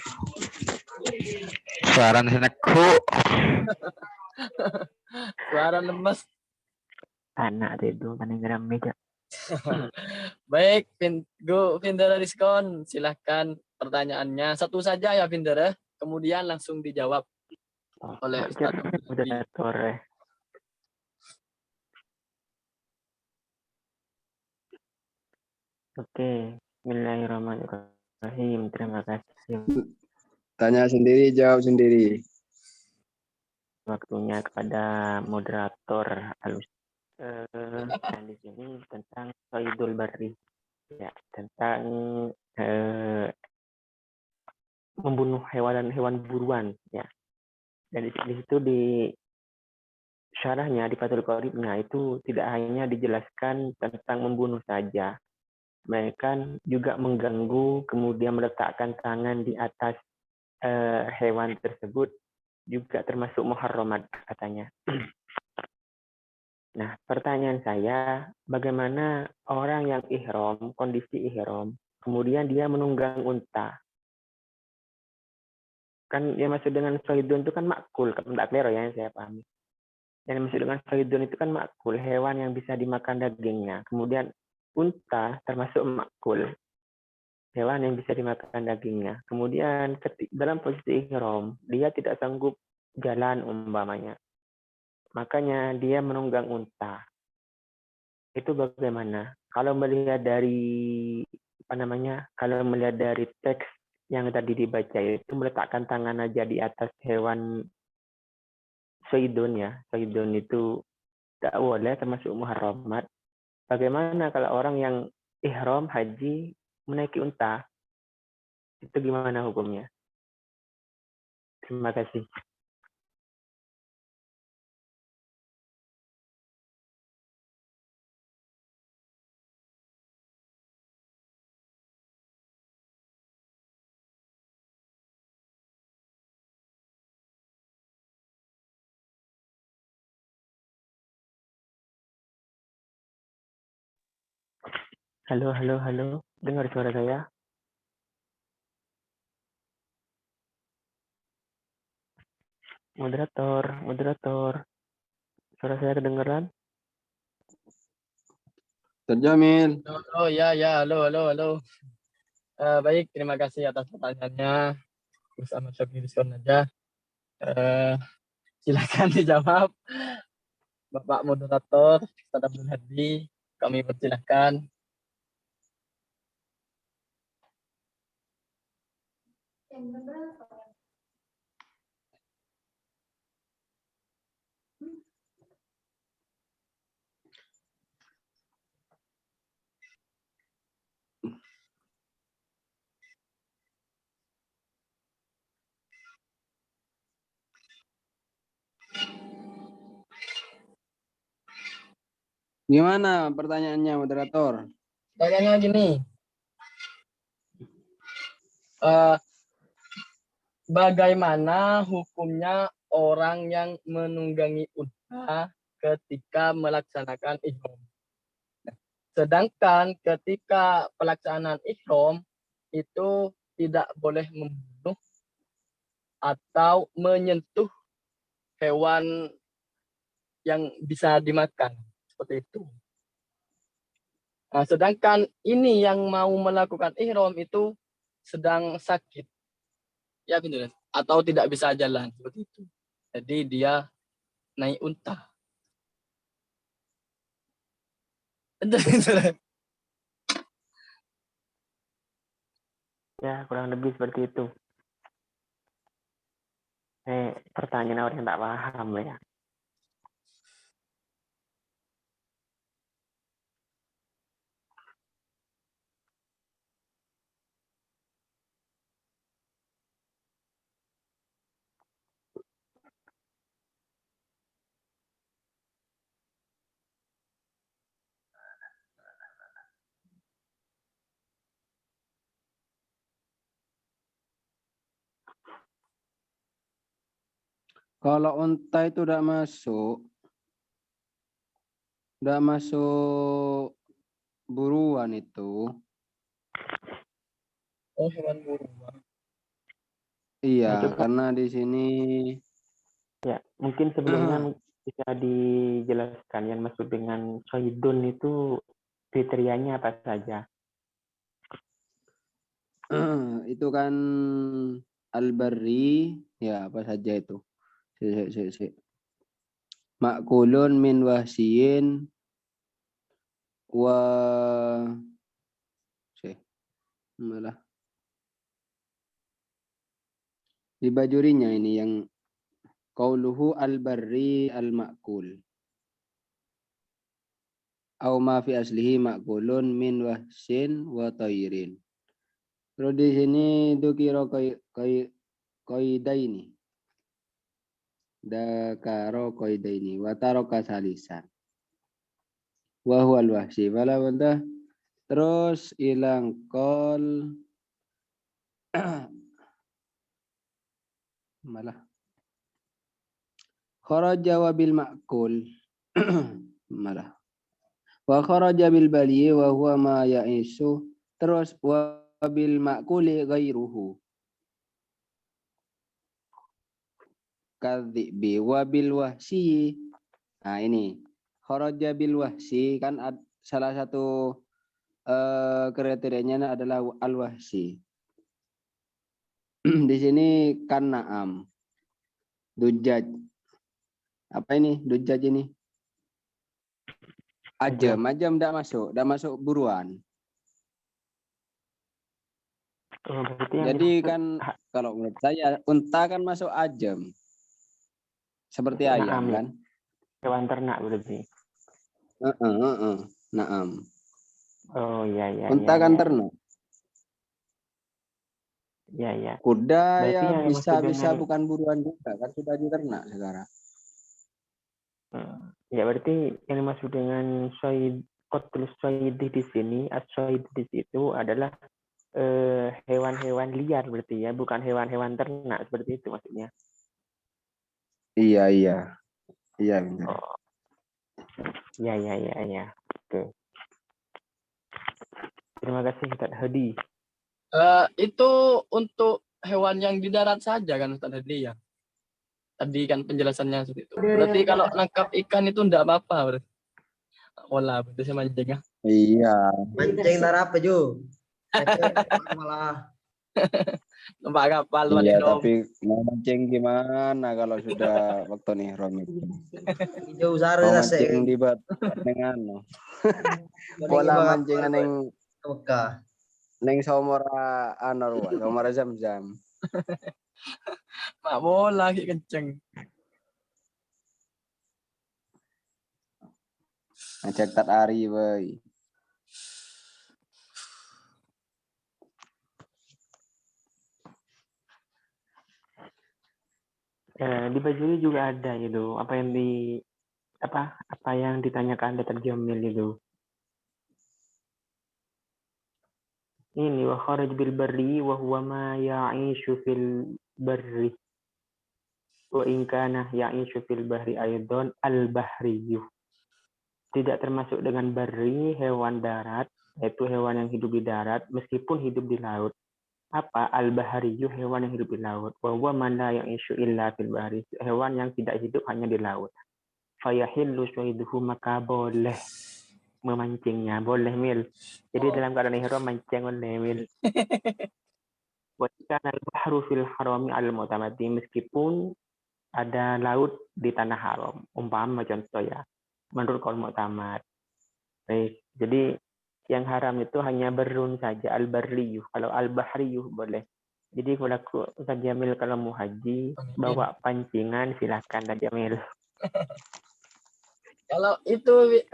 Suara senekku. Suara lemes. Anak itu paling geram meja. Baik, Vindera Diskon, silahkan pertanyaannya. Satu saja ya Vindera, kemudian langsung dijawab oleh Ustadz Abdul Hadi. Moderator. Oke, Bismillahirrahmanirrahim. Terima kasih Tanya sendiri, jawab sendiri. waktunya kepada moderator halus. Dan di sini tentang Saidul Barri, ya, tentang membunuh hewan buruan, ya. Dan di situ di syarahnya, di Fathul Qoribnya itu tidak hanya dijelaskan tentang membunuh saja, melainkan juga mengganggu, kemudian meletakkan tangan di atas hewan tersebut juga termasuk muharramat katanya. Nah, pertanyaan saya, bagaimana orang yang ihram, kondisi ihram, kemudian dia menunggang unta? Kan yang maksud dengan soidun itu kan makul, tidak klero ya yang saya pahami. Yang maksud dengan soidun itu kan makul, hewan yang bisa dimakan dagingnya. Kemudian unta termasuk makul, hewan yang bisa dimakan dagingnya. Kemudian dalam posisi ihram, dia tidak sanggup jalan umpamanya. Makanya dia menunggang unta. Itu bagaimana? Kalau melihat dari kalau melihat dari teks yang tadi dibaca itu meletakkan tangan aja di atas hewan soidun ya. Soidun itu tak boleh termasuk muharramat. Bagaimana kalau orang yang ihram haji menaiki unta? Itu gimana hukumnya? Terima kasih. Halo, halo, halo. Dengar suara saya? Moderator, moderator. Suara saya kedengaran? Terjamil. Oh ya ya, halo halo halo. Baik, terima kasih atas pertanyaannya. Bisa masuk di diskon aja. Silakan dijawab, Bapak moderator Ustaz Abdul Hadi. Kami persilahkan. Gimana pertanyaannya, moderator? Pertanyaannya gini, eh, bagaimana hukumnya orang yang menunggangi unta ketika melaksanakan ihram? Sedangkan ketika pelaksanaan ihram itu tidak boleh membunuh atau menyentuh hewan yang bisa dimakan seperti itu. Nah, sedangkan ini yang mau melakukan ihram itu sedang sakit, ya benar, atau tidak bisa jalan seperti itu. Jadi dia naik unta. Ya, kurang lebih seperti itu. Pertanyaan orang yang tak paham ya. Kalau unta itu udah masuk buruan itu. Oh, hewan buruan. Iya, Coba karena di sini ya, mungkin sebelumnya bisa dijelaskan yang maksud dengan soidun itu kriterianya apa saja? itu kan al-barri, ya apa saja itu. Makulun min wahsiyin wa malah di bajurinya ini yang qauluhu al-barri al-ma'kul au ma fi aslihi ma'kulun min wahsin wa tayrin. Terus di sini dukiro qaidaini. Dakaro qaidaini wa taraka salisan. Wa huwa al-wahsi wala wanda. Terus ilang kol malah kharaja wa bil ma'kul malah wa kharaja bil bali wa huwa ma ya'isu. Terus wa bil ma'kuli ghairuhu kadzibi wa bil wahsi. Nah ini kharaja bil wahsi kan salah satu kriterianya adalah al wahsi. Di sini kan naam dujaj. Apa ini dujaj ini? Ajam enggak masuk buruan. Berarti yang Jadi dimaksud kan kalau menurut saya unta kan masuk ajam. Seperti ayam naam, kan? hewan ternak berarti. Naam. Oh iya iya. Unta iya, kan iya. ternak. Iya iya. Kuda Berarti ya yang dimaksud bisa dengan bukan buruan juga kan sudah diternak sekarang. ya berarti yang dimaksud dengan qatlus soidi di sini, as-soid di situ adalah hewan-hewan liar berarti ya, bukan hewan-hewan ternak seperti itu maksudnya. Iya benar. Oh. Iya. Oke. terima kasih Ustaz Hadi. Itu untuk hewan yang di darat saja kan Ustaz Hadi ya. Tadi kan penjelasannya seperti itu. Berarti kalau nangkap ikan itu enggak apa-apa berarti. Olah, berarti saya mancing ya. Iya. Mancing ntar apa Ju? Malah Numpak kapal Iya, balik dong. tapi mau mancing gimana kalau sudah waktu nih Romi? hijau sare Mau lah mancing di dengan pola mancingan neng Mekah. neng Saumora Anor, Saumora Zam-Zam. Mak bola lagi kenceng. Ngecek tat ari, boy. Di bajunya juga ada itu apa yang ditanyakan Dr. Jamil itu. Ini wa kharaj bil barri wa huwa ma ya'ishu fil barri wa in kana ya'ishu fil bahri aidan al bahriyyu. Tidak termasuk dengan barri hewan darat, yaitu hewan yang hidup di darat meskipun hidup di laut. Apa al-bahariyyu, hewan yang hidup di laut, wa huwa man la ya'ishu illa fil bahri, hewan yang tidak hidup hanya di laut. Fayahillu syaiduhu, maka boleh memancingnya, boleh mil. Jadi dalam keadaan ihram mancing boleh mil. Wa kana al-bahru fil harami al-mu'tamadi, meskipun ada laut di tanah haram, umpama contoh ya, menurut kaul mu'tamad. Baik, jadi yang haram itu hanya berun saja, al-barriyuh. Kalau al-bahriyuh boleh. Jadi kalau Ustaz Jamil kalau mau haji, bawa pancingan silahkan Ustaz Jamil. Kalau itu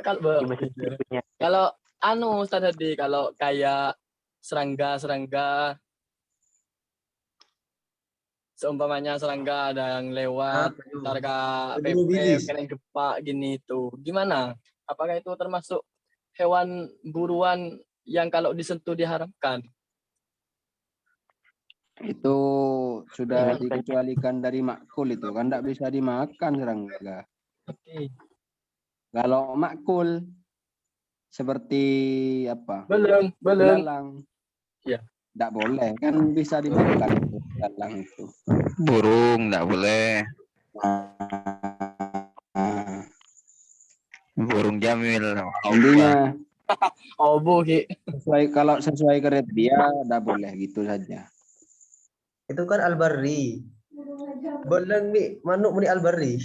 kalau anu Ustaz Hadi, kalau kayak serangga seumpamanya serangga ada yang lewat harga PP kena gepak gini itu gimana? Apakah itu termasuk hewan buruan yang kalau disentuh diharamkan? Itu sudah dikecualikan dari makul itu kan tidak bisa dimakan serangga. Oke. Kalau makul seperti apa? Belum. Belalang. Iya. Tidak boleh, kan bisa dimakan itu belalang itu. Burung nggak boleh. Burung Jamil. Intinya kalau sesuai kriteria tidak boleh gitu saja. Itu kan al-barri. Belang nih, manuk muni al-barri.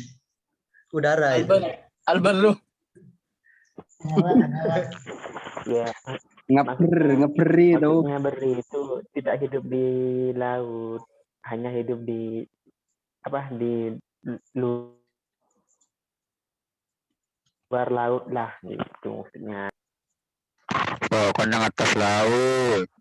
Udara itu. Albarru. Ya, ngeperi itu. Maksudnya beri itu tidak hidup di laut, hanya hidup di luar laut lah gitu maksudnya. Pokoknya atas laut.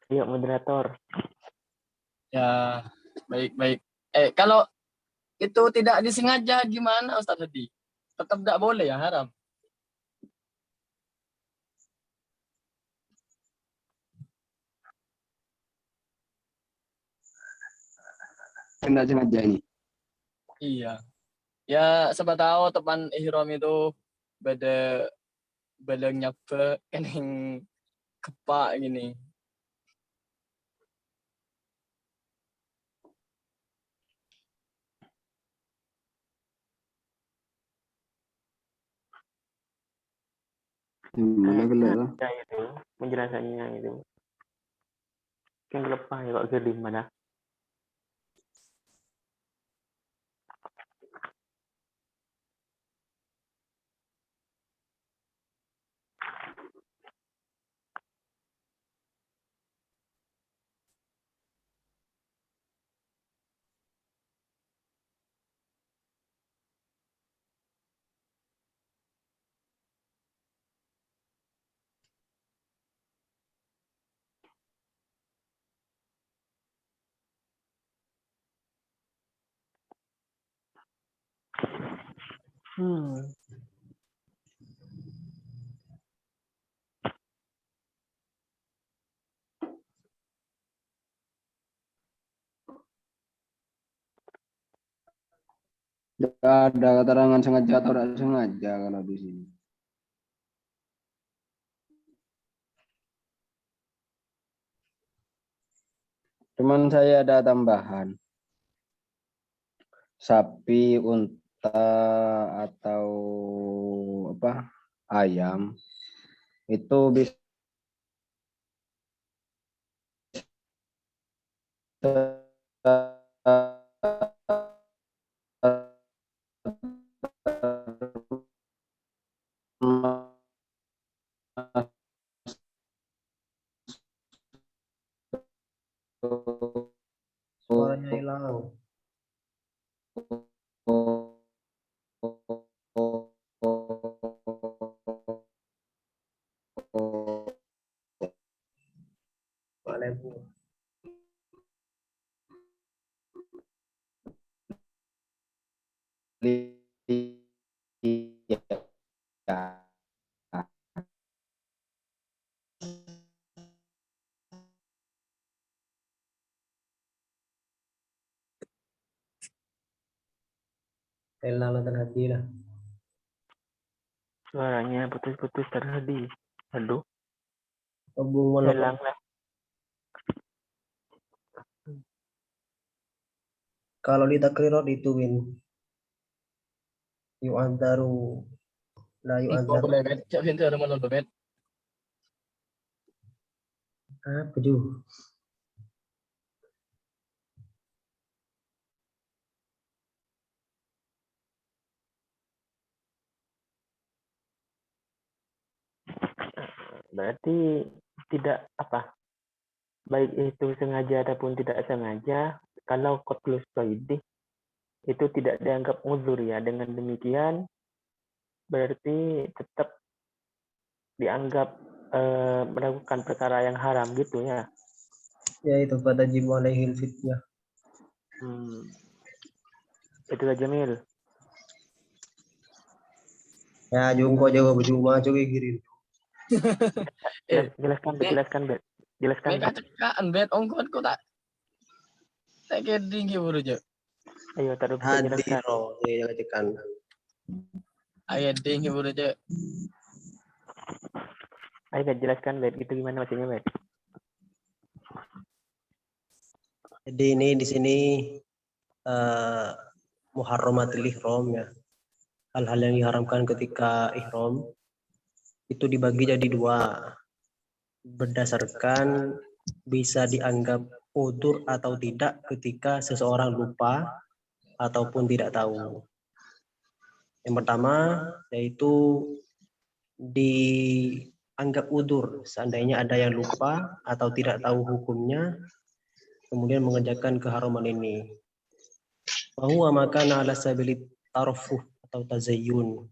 Yuk moderator. Ya, baik. Kalau itu tidak disengaja gimana Ustaz Hadi? Tetap tidak boleh ya, haram. Tidak sengaja ini. Iya. Ya, siapa tahu teman ihram itu beda nyape kening kepak gini. Gelap lah. Ya itu penjelasannya itu. Kan lepas ya kok gerim mana? ada keterangan sengaja atau tidak sengaja kalau di sini. Cuman saya ada tambahan. Sapi, unta, atau apa ayam itu bisa Suaranya hilang. Pak Hilang dan hati lah. Suaranya putus-putus terhenti. Aduh, Hubungan lah. hilang lah. Kalau di takrirat itu Win. Yu'adzaru la Kau yu'adzaru. boleh bet. Cak pintu ada mana bet? Apa juga? Berarti tidak apa, baik itu sengaja ataupun tidak sengaja, kalau kotlus soidih itu tidak dianggap uzur ya. Dengan demikian berarti tetap dianggap melakukan perkara yang haram gitu ya. Ya itu pada jibu alaihil fitnah. Itu saja Mil. Ya jungko jawa berjuma coba kirim. Jelaskan Bet. Mereka cekaan bet. Ongkot kau tak keding baru je. Ayo taruh jelaskan. Hadiro, ya tekan. Ayat ding baru je. Ayo Bet, jelaskan Bet, itu gimana maksudnya Bet? Jadi ini di sini muharramatil ihram ya. Hal-hal yang diharamkan ketika ihram itu dibagi jadi dua berdasarkan bisa dianggap udzur atau tidak ketika seseorang lupa ataupun tidak tahu. Yang pertama yaitu dianggap udzur seandainya ada yang lupa atau tidak tahu hukumnya kemudian mengerjakan keharaman ini. Bahwa makana ala sabili tarfuh atau tazayyun.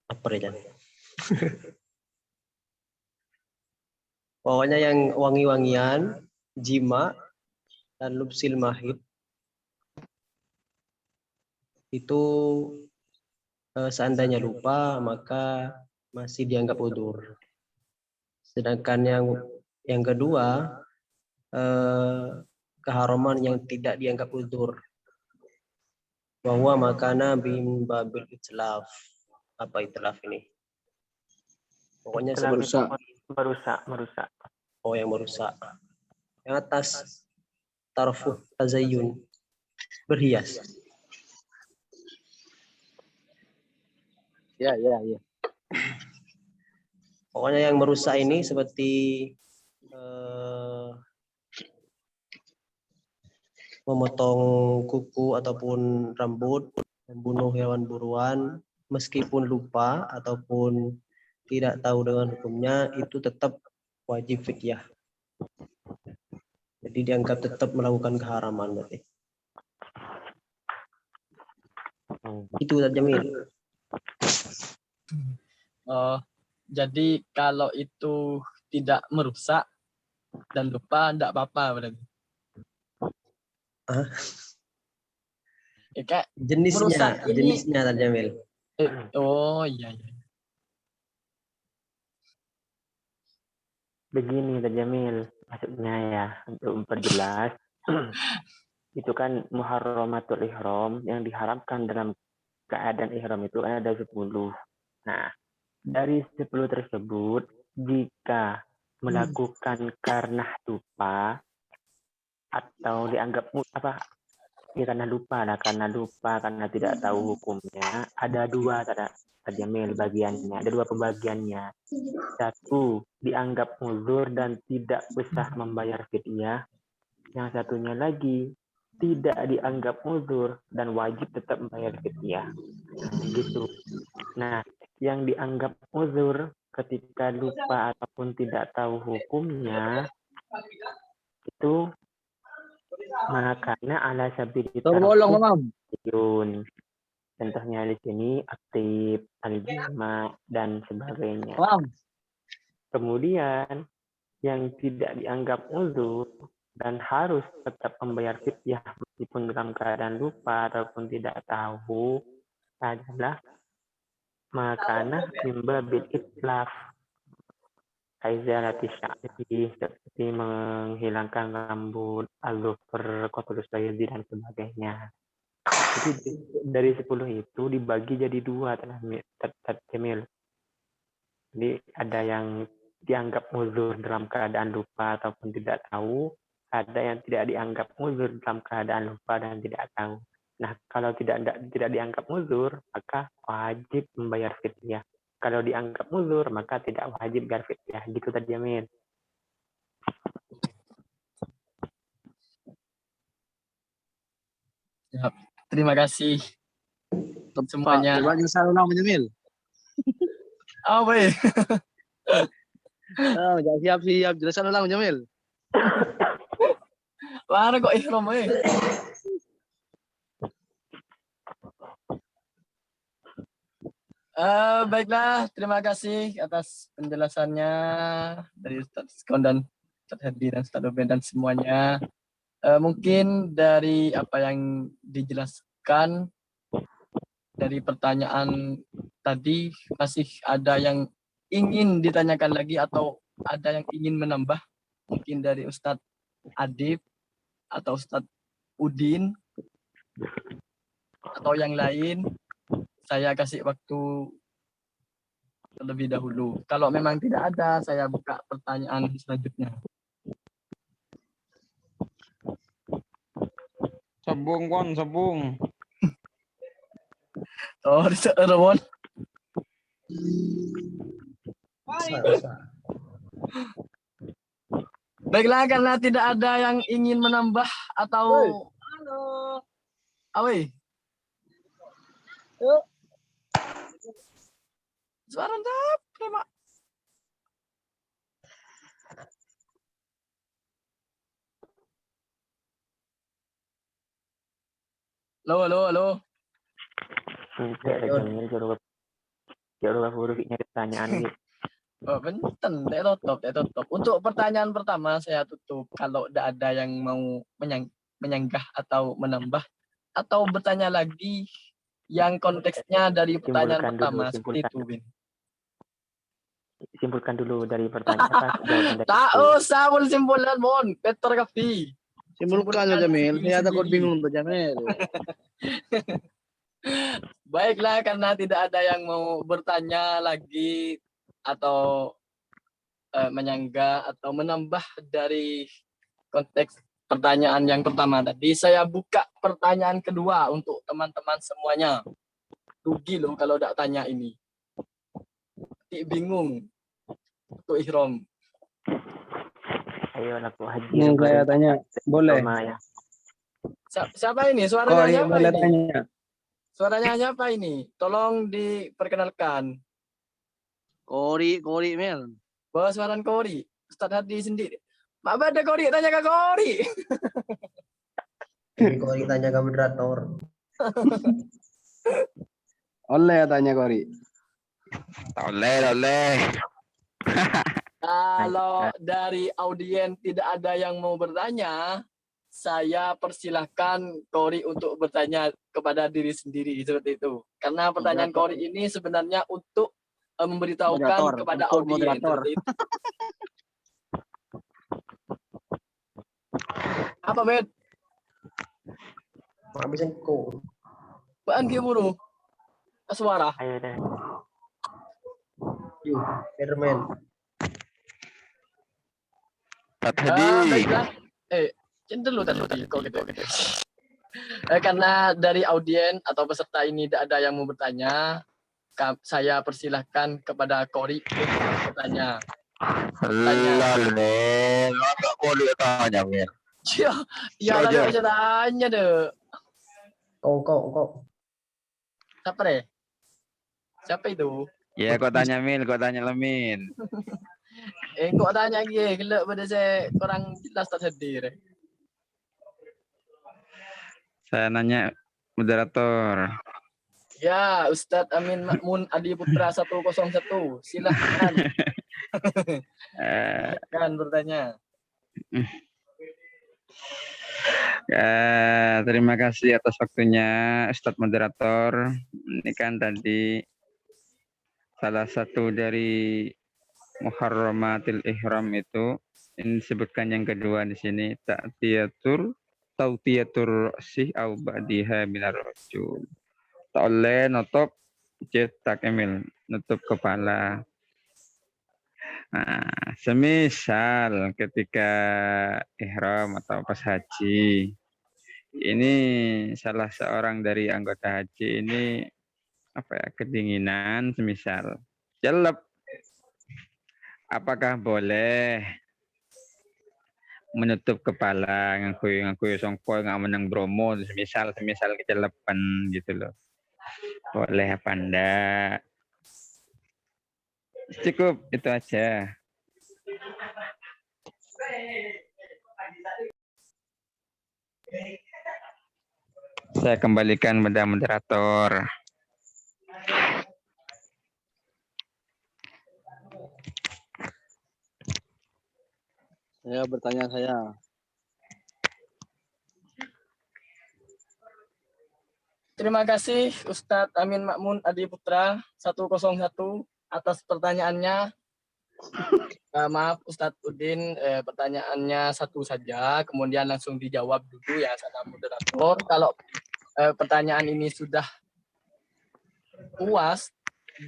Apa ya? Pokoknya yang wangi-wangian, jima, dan lubsil mahid itu seandainya lupa maka masih dianggap udzur. Sedangkan yang kedua keharaman yang tidak dianggap udzur. Bahwa makana bim babil itlaf. Apa itlaf ini? Pokoknya Merusak. Oh, yang merusak. Yang atas tarfuh tazayyun, berhias. Ya. Pokoknya yang merusak ini seperti memotong kuku ataupun rambut, membunuh hewan buruan, meskipun lupa ataupun tidak tahu dengan hukumnya, itu tetap wajib fidyah. Jadi dianggap tetap melakukan keharaman berarti. Itu saja Jamil. Jadi kalau itu tidak merusak dan lupa tidak apa-apa berarti. Kayak Jenisnya tadi Jamil. Oh iya. Begini Tajamil, maksudnya ya, untuk memperjelas. itu kan muharramatul ihram, yang diharamkan dalam keadaan ihram itu kan ada 10. Nah, dari 10 tersebut, jika melakukan karena lupa atau dianggap ya karena lupa, karena tidak tahu hukumnya, ada 2 tadi Mel bagiannya, ada 2 pembagiannya. 1 dianggap uzur dan tidak usah membayar fidyah. Yang satunya lagi tidak dianggap uzur dan wajib tetap membayar fidyah. Gitu. Nah, yang dianggap uzur ketika lupa ataupun tidak tahu hukumnya itu makanya ala sabili Terbolong, Mam. tarfun. Contohnya di sini aktif, aljima dan sebagainya. Mam. Kemudian yang tidak dianggap uzur dan harus tetap membayar fidyah meskipun dalam keadaan lupa ataupun tidak tahu adalah makana mimba bil itlaf aizalati sya'ri, seperti menghilangkan rambut, al-dhufr, qatulus bayadi dan sebagainya. Jadi dari 10 itu dibagi jadi 2 Jamil. Jadi ada yang dianggap uzur dalam keadaan lupa ataupun tidak tahu, ada yang tidak dianggap uzur dalam keadaan lupa dan tidak tahu. Nah, kalau tidak dianggap uzur, maka wajib membayar fidyah. Kalau dianggap uzur, maka tidak wajib bayar fidyah. Gitu tadi, Amin. Terima kasih untuk semuanya. Coba jelasan ulang Jamil. Apa ya? Siap. Jelasan ulang Jamil. Mana kok ihram baiklah, terima kasih atas penjelasannya dari Ustaz Skon dan Ustaz Hadi dan Ustaz Ruben dan semuanya. Mungkin dari apa yang dijelaskan dari pertanyaan tadi masih ada yang ingin ditanyakan lagi atau ada yang ingin menambah, mungkin dari Ustaz Adib atau Ustaz Udin atau yang lain. Saya kasih waktu terlebih dahulu. Kalau memang tidak ada, saya buka pertanyaan selanjutnya. Sabung, Kon, sabung. Oh, Rawon. Baiklah, karena tidak ada yang ingin menambah atau Awe. Suara apa, Mak? Halo. Jangan hurufnya pertanyaan gitu. Oh, bentar, tutup. Untuk pertanyaan pertama saya tutup. Kalau tidak ada yang mau menyanggah atau menambah atau bertanya lagi yang konteksnya dari pertanyaan pertama seperti itu, Win. Simpulkan dulu dari pertanyaan jawaban Tak usah simpulkan, Mon. Peter Kafi. Simpulkan ya Jamil. Saya takut bingung tuh Jamil. Baiklah, karena tidak ada yang mau bertanya lagi atau menyanggah atau menambah dari konteks pertanyaan yang pertama tadi, saya buka pertanyaan kedua untuk teman-teman semuanya. Rugi loh kalau tidak tanya ini. Bingung untuk ihram. Ayo laku haji. Ini saya tanya, boleh? Ya. Siapa ini? Suaranya siapa ini? Tanya. Suaranya siapa ini? Tolong diperkenalkan. Kori Mel. Bawa suara Kori. Ustaz Hadi sendiri. Mak ada Kori, tanya ke Kori. Ini Kori tanya ke moderator. Oleh tanya Kori. Oleh. Kalau dari audien tidak ada yang mau bertanya, saya persilahkan Kori untuk bertanya kepada diri sendiri seperti itu. Karena pertanyaan Kori ini sebenarnya untuk memberitahukan kepada audien. Apa, Bet? Habis ko. Baan kayo buru? Aswara. Ayo deh. Yuk, Spiderman. Tadi. Baiklah. Dulu tadi kok gitu. Karena dari audien atau peserta ini tidak ada yang mau bertanya, saya persilahkan kepada Kori untuk bertanya. Lalu, nggak boleh tanya, Mir. Ya lalu bisa tanya deh. Kau. Siapa deh? Siapa itu? Ya, kau tanya Mil, kau tanya Lemin. Kok tanya gue, kalau pada saya kurang jelas tak hadir. Saya nanya moderator. Ya, Ustadz Amin Makmun Adi Putra 101. Silahkan. Silahkan bertanya. Terima kasih atas waktunya Ustadz moderator. Ini kan tadi salah satu dari Muharramatil Ihram itu, ini disebutkan yang kedua di sini, tautiyatur sih au ba'diha minar rajul. Tak oleh nutup cetak Emil, nutup kepala. Nah, semisal ketika ihram atau pas haji, ini salah seorang dari anggota haji ini kedinginan, semisal jelek, apakah boleh menutup kepala ngaku songko nggak menang Bromo, semisal kecelepan gitu loh, boleh apa enggak? Cukup itu aja. Saya kembalikan pada moderator. Saya bertanya saya. Terima kasih Ustadz Amin Makmun Adi Putra 101 atas pertanyaannya. Maaf Ustadz Udin, pertanyaannya satu saja, kemudian langsung dijawab dulu ya sama moderator. Kalau pertanyaan ini sudah puas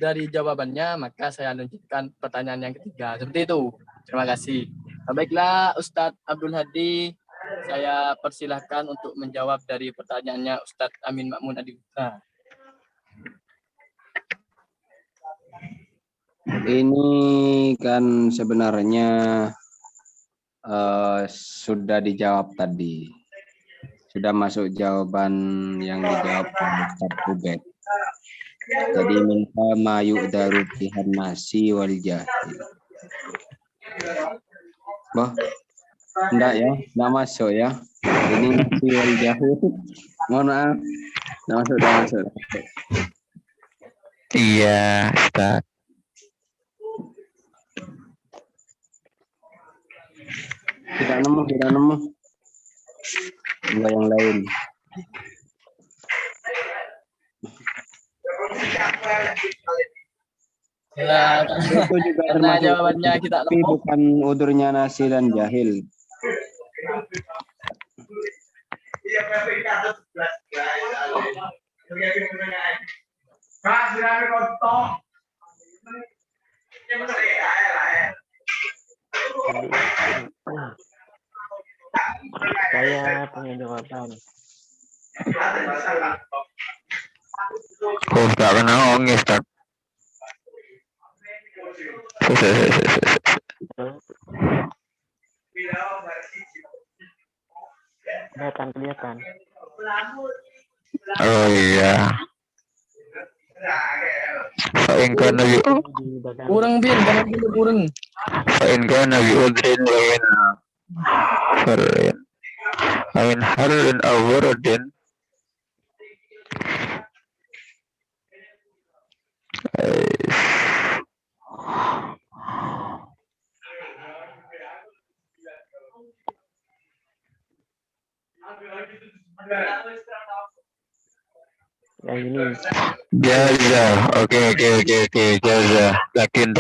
dari jawabannya, maka saya lanjutkan pertanyaan yang ketiga. Seperti itu. Terima kasih. Baiklah Ustadz Abdul Hadi, saya persilahkan untuk menjawab dari pertanyaannya Ustadz Amin Makmun Adi Putra. Ini kan sebenarnya sudah dijawab tadi. Sudah masuk jawaban yang dijawab Ustadz Ubed. Jadi minta mayu daru tihan nasi wal jahil. Boh, enggak ya, enggak masuk ya. Ini nasi wal jahil. Mohon maaf, enggak masuk. Iya, Ustaz. Tidak nemu. Enggak yang lain. Ya, Itu juga karena termasuk, jawabannya kita tapi bukan udurnya nasi dan jahil. Saya punya jawaban. Oh, tak kena ongis, Ustaz. Kelihatan. Oh iya. Fa'in kana bi kurang bin, jangan dulu kurang. fa'in kana bi udrin wa min farin. Amin harin aw waradin. Yang ini Jaza. Oke. Jaza. Lakin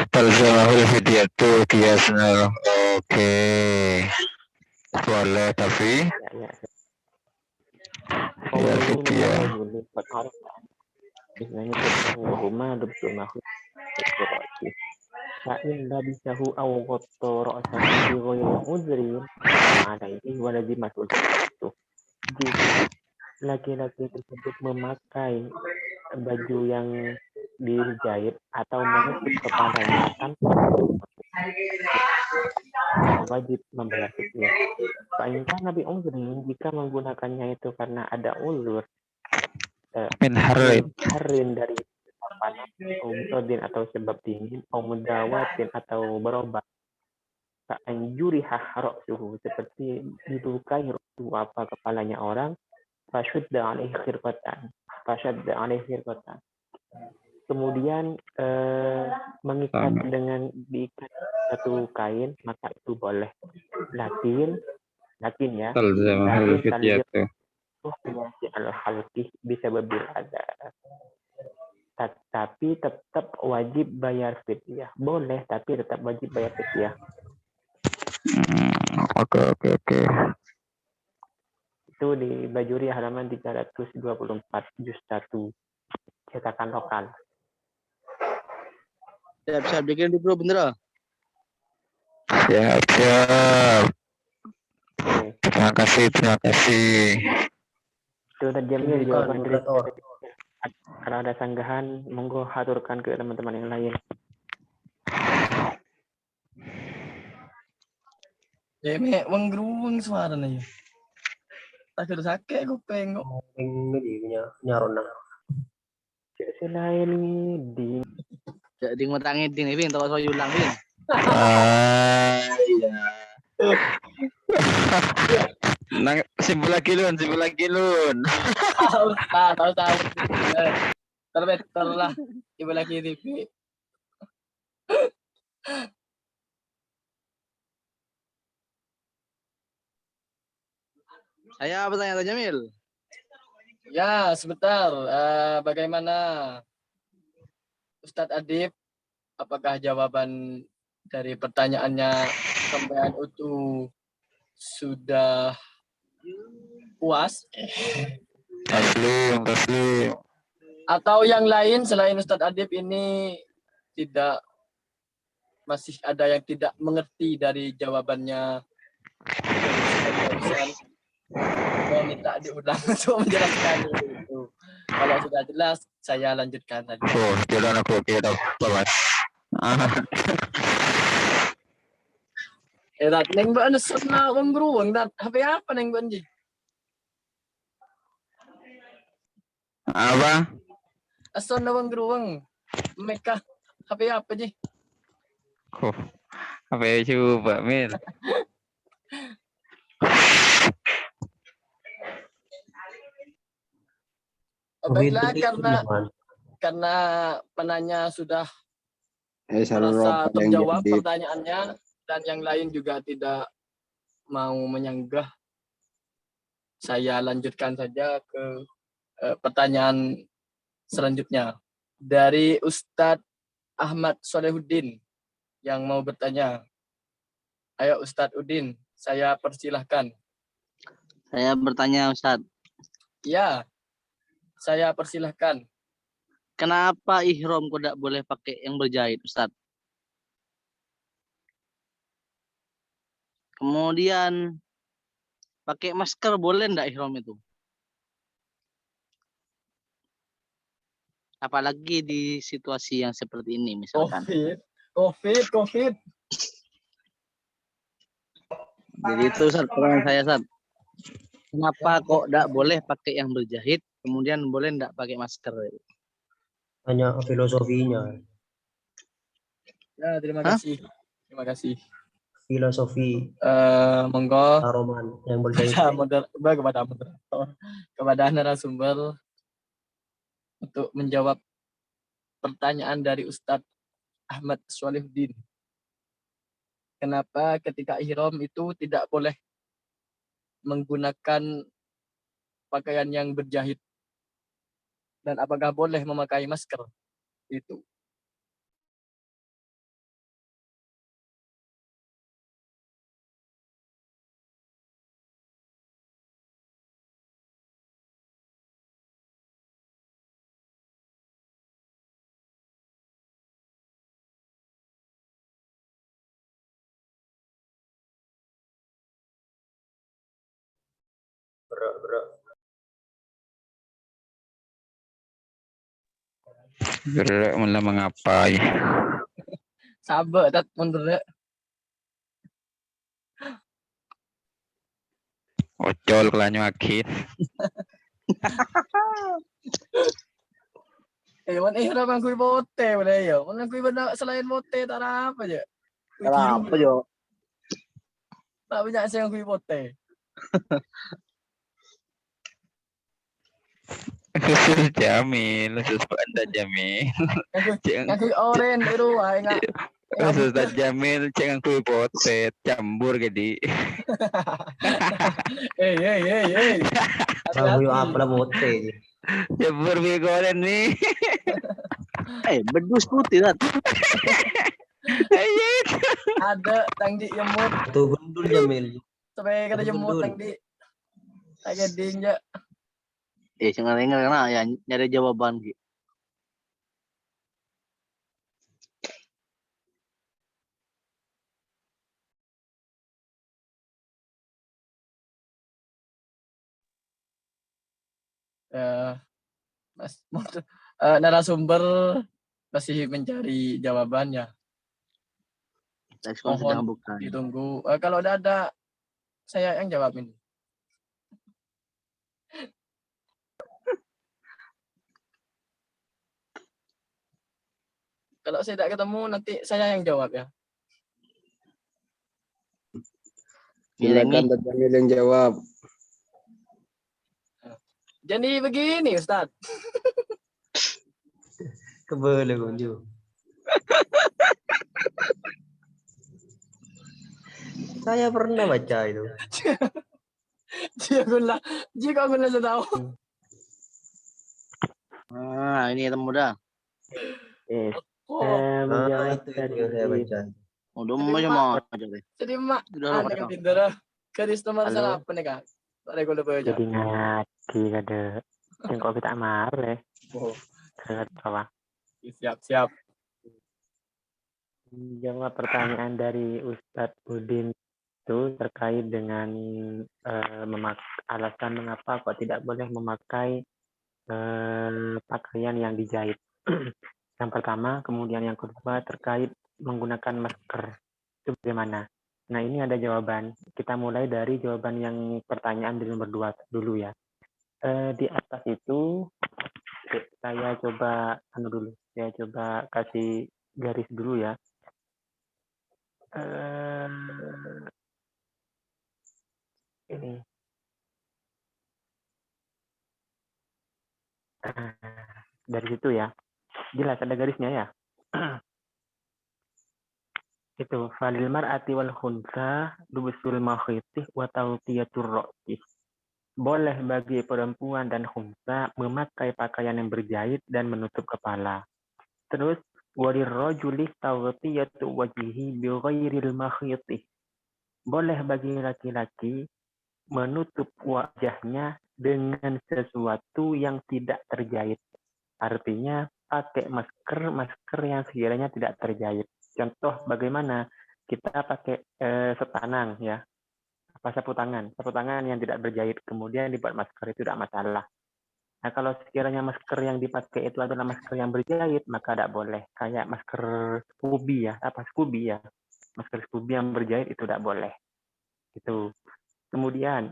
talzamahul fidyatu qiyasna. Oke. boleh tapi Ya. ya gitu ya. Istilahnya huma dubtu mahud ra'si. Fa'in labisahu aw ghatta ra'sahu bi ghairi udhrin alaihi wa lazimatul itu. Jika laki-laki tersebut memakai baju yang dijahit atau menutup kepalanya tanpa wajib membayar fidyah. Fa'in Nabi udhrin, jika menggunakannya itu karena ada uzur, Min harin. harin dari panas, udin atau sebab dingin, mudawatin atau berobat, anjurihah ra'suhu, seperti dilukai apa kepalanya orang, fasyudda alaihi khirqatan, kemudian mengikat dengan diikat satu kain, maka itu boleh. Lakin ya, Talzamahul fidyatu. al-halqih bisa ada, tapi tetap wajib bayar fidyah. Boleh, tapi tetap wajib bayar fidyah. Oke. Itu di Bajuri halaman 324 juz 1 cetakan lokal. Siap bikin di bro, bener. Siap. Terima kasih. Itu terjamnya Bukan jawaban dari moderator. kalau ada sanggahan, monggo haturkan ke teman-teman yang lain. Mek wong gruweng suaranya. Tak ada sakit aku pengen. Ini nyarona. Selain di Jadi ngutangin ding ini toko soal ulang ini. Iya. Nang sebelah kilun. Tahu. Terbetter lah. Ibu lagi TV. Saya bertanya Jamil. Ya, sebentar. Bagaimana Ustadz Adib? Apakah jawaban dari pertanyaannya sampean itu sudah puas? Taslim. Atau yang lain selain Ustadz Adib ini masih ada yang tidak mengerti dari jawabannya? Mau minta diulang untuk menjelaskan itu. Kalau sudah jelas, saya lanjutkan tadi. Oh, jalan aku kira bawas. Dat neng ba ano na wang gruwang dat habi apa neng banji? Apa? Ason na wang gruwang. Meka habi apa ji? Oh, apa ya coba Mil? Baiklah, karena penanya sudah merasa terjawab pertanyaannya dan yang lain juga tidak mau menyanggah, saya lanjutkan saja ke pertanyaan selanjutnya dari Ustadz Ahmad Solehuddin yang mau bertanya. Ayo Ustadz Udin, saya persilahkan. Saya bertanya Ustadz. Ya, saya persilahkan. Kenapa ihram kok tidak boleh pakai yang berjahit, Ustadz? Kemudian pakai masker boleh enggak ihram itu? Apalagi di situasi yang seperti ini misalkan. COVID. Jadi itu Ustadz, pertanyaan saya Ustadz. Kenapa kok tidak boleh pakai yang berjahit, kemudian boleh enggak pakai masker? Hanya filosofinya. Ya, terima kasih. Filosofi monggo Saroman yang berjahit. kepada narasumber untuk menjawab pertanyaan dari Ustadz Ahmad Solehuddin. Kenapa ketika ihram itu tidak boleh menggunakan pakaian yang berjahit? Dan apakah boleh memakai masker? Itu. Bro. Gerak malah mengapai. Sabar tat mundur. Ocol kelanyu akhir. Man ihram ang kuy bote wala yo. Unang kuy ba selain bote tara apa aja. Kuy Salah kiru. apa Jo? Tak banyak saya kuy bote. Khusus Jamil, khusus Anda Jamil. Yang kuy oren itu ay nga. Khusus Jamil, jangan kuy potet, campur gede. Hey. Bahu yo apa lah bote. Campur mie goreng nih. Bedus putih Tat. Ada tangdi yemut Tuh gundul Jamil. sampai kada yemut Gundul. tangdi. Agak dinja. Jangan karena ya nyari jawaban gitu. Mas narasumber masih mencari jawabannya. Respon sedang Mohon bukan. ditunggu. Kalau udah ada saya yang jawabin. Kalau saya tidak ketemu nanti saya yang jawab ya. Silakan Ustaz Jamil yang jawab. Jadi begini Ustaz. Kebele kunju. Saya pernah baca itu. Jika guna saya tahu. Ini temu dah. Menjawab Itu dari yang saya baca. Udah mau aja deh. Jadi mak Udah anda lama. pintar. Garis nomor Halo. salah apa nih kak? Ada gue lupa aja. jadi ngaki kada. Tengok kita marah. Oh, Sangat apa? siap. Jawab pertanyaan dari Ustadz Udin itu terkait dengan alasan mengapa kok tidak boleh memakai pakaian yang dijahit. Yang pertama, kemudian yang kedua terkait menggunakan masker. Itu bagaimana? Nah, ini ada jawaban. Kita mulai dari jawaban yang pertanyaan di nomor 2 dulu ya. Di atas itu saya coba kasih garis dulu ya. Ini dari situ ya, jelas ada garisnya ya. Itu falil mar'ati wal khunsa lubusul makhitih wa tawtiyatur ra'sih. Boleh bagi perempuan dan khunsa memakai pakaian yang berjahit dan menutup kepala. Terus walir rajuli tawtiyatu wajhihi bi ghairil makhitih. Boleh bagi laki-laki menutup wajahnya dengan sesuatu yang tidak terjahit. Artinya pakai masker yang sekiranya tidak terjahit. Contoh bagaimana kita pakai sepanang ya, sapu tangan yang tidak berjahit kemudian dibuat masker itu tidak masalah. Nah kalau sekiranya masker yang dipakai itu adalah masker yang berjahit maka tidak boleh. Kayak masker Scooby ya, masker Scooby yang berjahit itu tidak boleh. Itu. Kemudian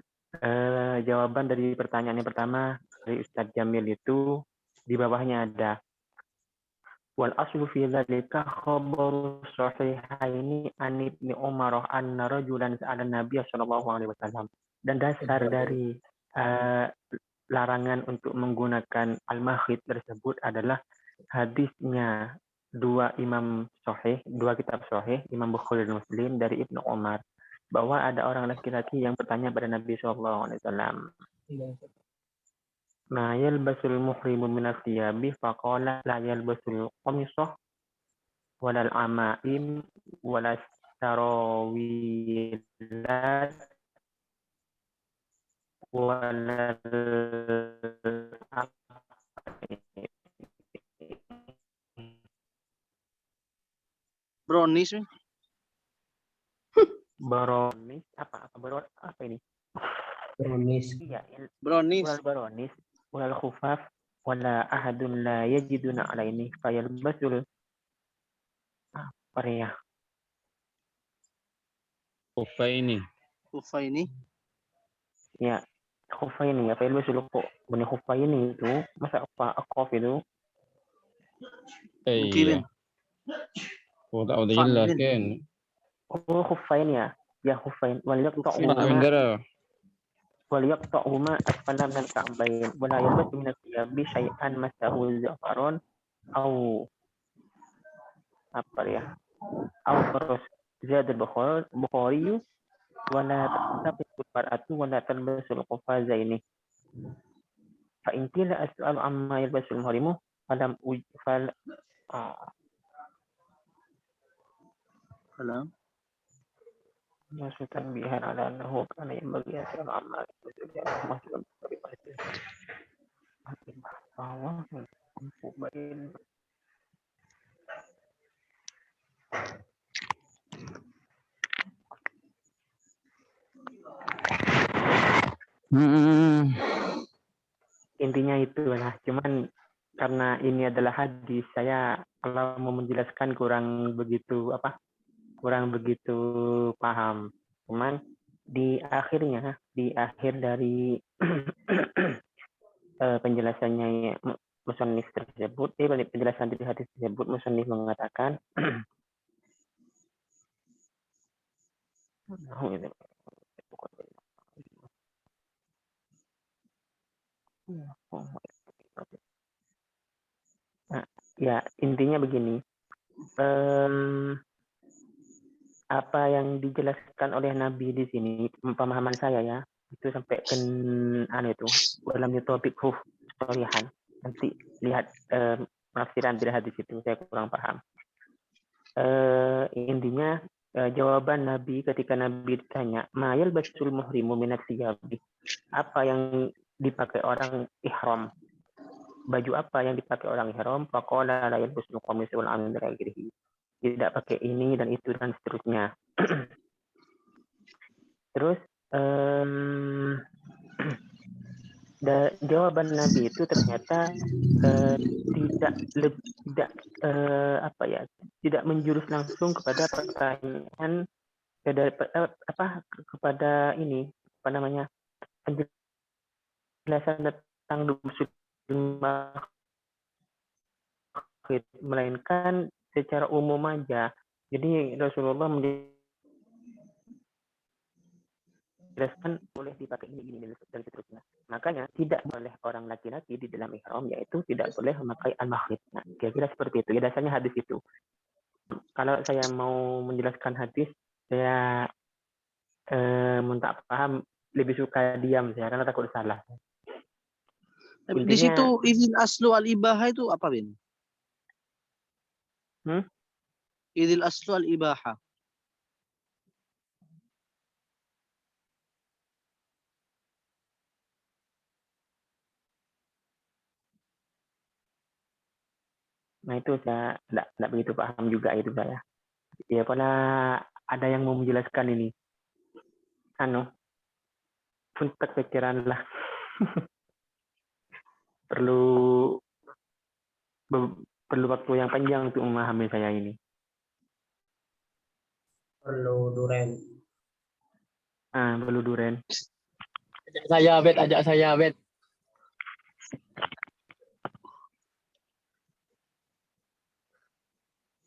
jawaban dari pertanyaan yang pertama dari Ustadz Jamil itu di bawahnya ada wal aslu fi dzalika khabaru sahihaini an Ibnu Umar anna rajulan sa'ala Nabiy sallallahu alaihi wasallam. Dan dasar dari larangan untuk menggunakan al-makhit tersebut adalah hadisnya dua kitab sahih, Imam Bukhari dan Muslim dari Ibnu Umar, bahwa ada orang laki-laki yang bertanya pada Nabi sallallahu alaihi wasallam, ma yalbasul muhrimu min athiyabi faqala la yalbasul qamisah walal amaim walas sarawilat walal Brownies. baronis apa ini? Kronis. Iya, ini Bronis. wal baronis wal khufaf wala ahadun la yajiduna alaini fayalbasul apa ya? Kufaini. Kufaini. Ya, khufaini ya fayalbasul kok bunyi khufaini itu masa apa akof itu Mungkin. Iya. Oh, tak udah Fa, jelas Min. kan. oh khufain ya khufain wal Kufain. Tak yaqta'huma bener. wal yaqta'huma asfala min al-ka'bayn wala yalbasu min al-thiyabi syai'an masahu za'faron au apa ya au terus zad al-Bukhari wala taqisul mar'atu wala talbasul qufazaini fa in qila as'alu amma yalbasul muhrimu falam fal Salam. maksudkan bihan ala annahu kana yanbaghi as'alu amma yalbasul muhrimu Allah bain intinya itu lah. Cuman karena ini adalah hadis, saya kalau mau menjelaskan kurang begitu paham. Cuman di akhir dari penjelasannya musannif tersebut, penjelasan dari hadis tersebut, musannif mengatakan nah, ya intinya begini, apa yang dijelaskan oleh Nabi di sini, pemahaman saya ya, itu sampai itu dalam topik sholihan. Nanti lihat penafsiran dari hadis itu, saya kurang paham. Intinya jawaban Nabi ketika Nabi ditanya, "Ma'yal basul muhrimu minat siyabi?" Apa yang dipakai orang ihram? Baju apa yang dipakai orang ihram? Faqala la yalbasul qamis wal amir akhirih. Tidak pakai ini dan itu dan seterusnya. Terus jawaban Nabi itu ternyata tidak menjurus langsung kepada pertanyaan kepada ini penjelasan tentang dusul makhid, melainkan secara umum aja. Jadi Rasulullah menjelaskan boleh dipakai ini dan seterusnya. Makanya tidak boleh orang laki-laki di dalam ihram, yaitu tidak boleh memakai al-makhid. Nah, kira-kira seperti itu. Ya, dasarnya hadis itu. Kalau saya mau menjelaskan hadis, saya tak paham, lebih suka diam saya karena takut salah. Tapi di situ idil aslu al-ibaha itu apa, Bin? Idil aslu al-ibaha. Nah itu saya tidak begitu paham juga itu saya. Ya pada ada yang mau menjelaskan ini. Puntek pikiran lah. perlu waktu yang panjang untuk memahami saya ini. Perlu duren. Perlu duren. Ajak saya, Bet.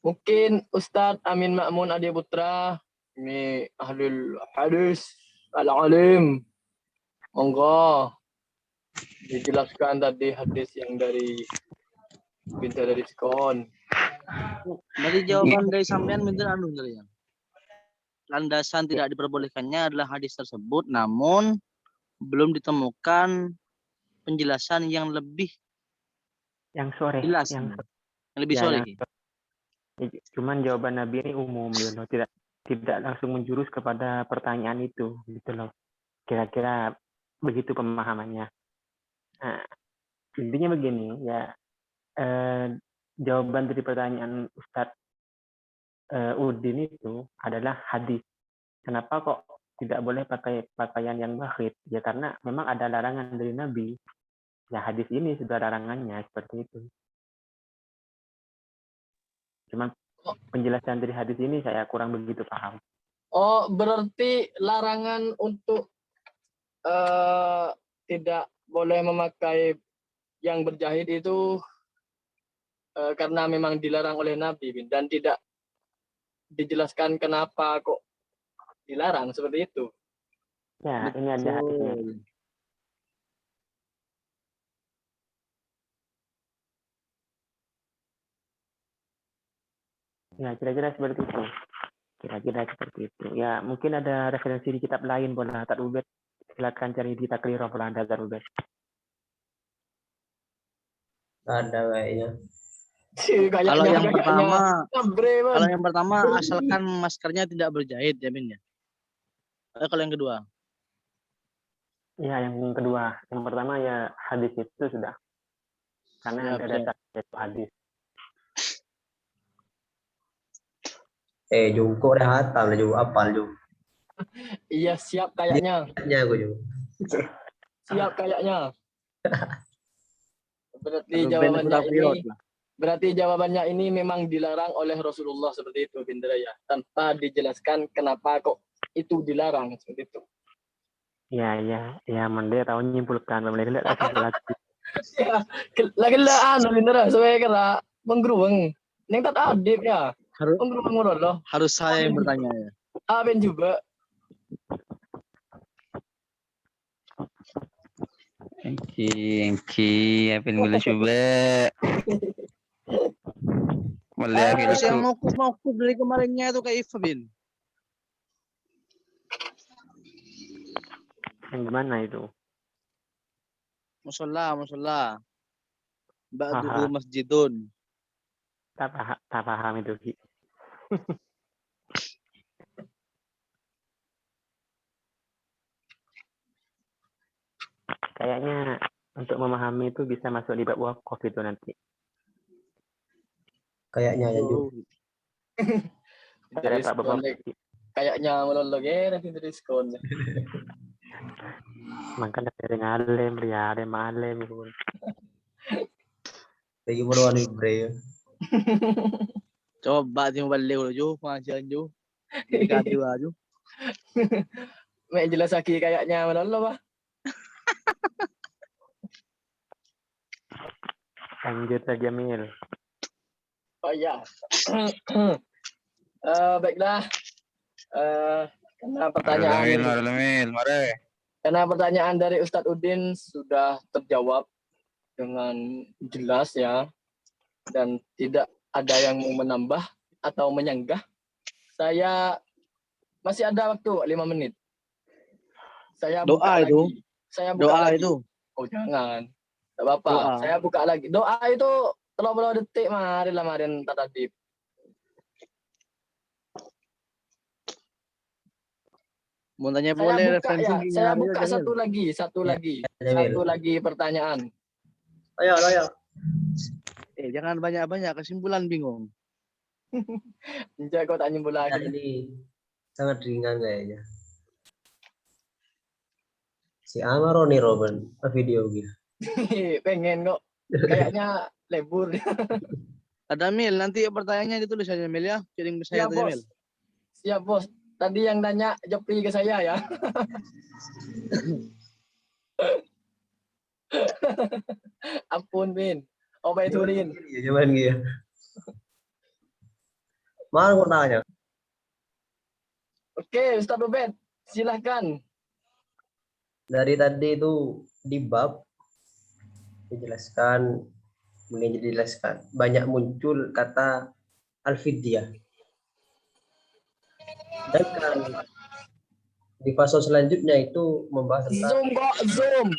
Mungkin Ustadz Amin Ma'mun Adi Putra, ini ahlul hadis, al-alim. Monggo dijelaskan tadi hadis yang dari Binta dari Skon. Dari jawaban dari sampean minta ya. Landasan tidak diperbolehkannya adalah hadis tersebut, namun belum ditemukan penjelasan yang lebih sore, jelas, yang lebih sore. Cuman jawaban Nabi ini umum, tidak langsung menjurus kepada pertanyaan itu, gitu loh. Kira-kira begitu pemahamannya. Nah, intinya begini ya, jawaban dari pertanyaan Ustadz Udin itu adalah hadis. Kenapa kok tidak boleh pakai pakaian yang bakhit ya, karena memang ada larangan dari Nabi. Ya hadis ini sudah larangannya seperti itu. Cuman penjelasan dari hadis ini saya kurang begitu paham. Oh, berarti larangan untuk tidak boleh memakai yang berjahit itu karena memang dilarang oleh Nabi, Bin, dan tidak dijelaskan kenapa kok dilarang seperti itu. Ya, ini ada hadisnya. Betul. Ya, kira-kira seperti itu. Kira-kira seperti itu. Ya, mungkin ada referensi di kitab lain, boleh tak Ubed. Silakan cari di Taklirah Belanda dan Ubed. Ada kayaknya. Kalau yang pertama, Bre, Man. kalau yang pertama asalkan maskernya tidak berjahit ya, Min ya. Kalau yang kedua, Ya, yang kedua. Yang pertama ya hadis itu sudah. Karena Siap, ada dasar itu hadis. Jungko udah hatam lah, Ju. Apal, Ju. Iya, siap kayaknya. Nya aku, Ju. Siap kayaknya. Berarti Aduh, Ben jawabannya sudah ini pilot lah. berarti jawabannya ini memang dilarang oleh Rasulullah seperti itu, Bindra ya. Tanpa dijelaskan kenapa kok itu dilarang seperti itu. Ya, Mende tahu nyimpulkan, Mende lihat lagi. Ya, lagi-lagian Bindra sebagai kira menggeruang. Yang tak adib ya. Harus, Menggeruang loh. harus saya yang bertanya ya. Ben juga. Engki, apa yang boleh coba? Boleh Terus gitu. yang mokuf dari kemarinnya itu kayak Iva, Bin. Yang gimana itu? Musola. Ba'duhu Aha. masjidun. Tak paham itu. Ki. Kayaknya untuk memahami itu bisa masuk di bab wakaf itu nanti. Kayaknya ya, Ju. Ada bab wakaf. Kayaknya melolong nanti diskon. Makanya dari ngalem, ada malem itu. Lagi meruan Bre. Coba timo balik dulu, Ju. Pengajian, Ju. Dikati Ju. Mek jelas lagi kayaknya melolong, Pak. Lanjut saja, Mil. Oh iya. Baiklah. Karena pertanyaan dari Ustadz Udin sudah terjawab dengan jelas ya, dan tidak ada yang mau menambah atau menyanggah. Saya masih ada waktu 5 menit. Saya Doa buka itu. lagi. Saya buka Doa lagi. itu. Oh jangan. Tak apa-apa. Doa. Saya buka lagi. Doa itu 30 detik marilah marin tadadib. Mau tanya Saya boleh buka referensi ya. Saya Jamil, buka Jamil. satu lagi pertanyaan. Ayo. Jangan banyak-banyak, kesimpulan bingung. Enggak kau tak nyembul Nah, lagi. ini sangat ringan kayaknya. Si Amaro nih Robin, video gitu. Pengen kok. Kayaknya lebur. Ada Mil, nanti pertanyaannya ditulis aja Mil ya. Kirim ke saya Siap, aja Bos. Mil. Siap, Bos. Tadi yang nanya Jepri ke saya ya. Ampun, Bin. Obaiturin. Iya, cuman gitu. Mana mau tanya? Oke, Ustaz Ubed. Silahkan. Dari tadi itu di bab dijelaskan, banyak muncul kata al-fidyah. Dan kan di fase selanjutnya itu membahas tentang Zoom kok, Zoom.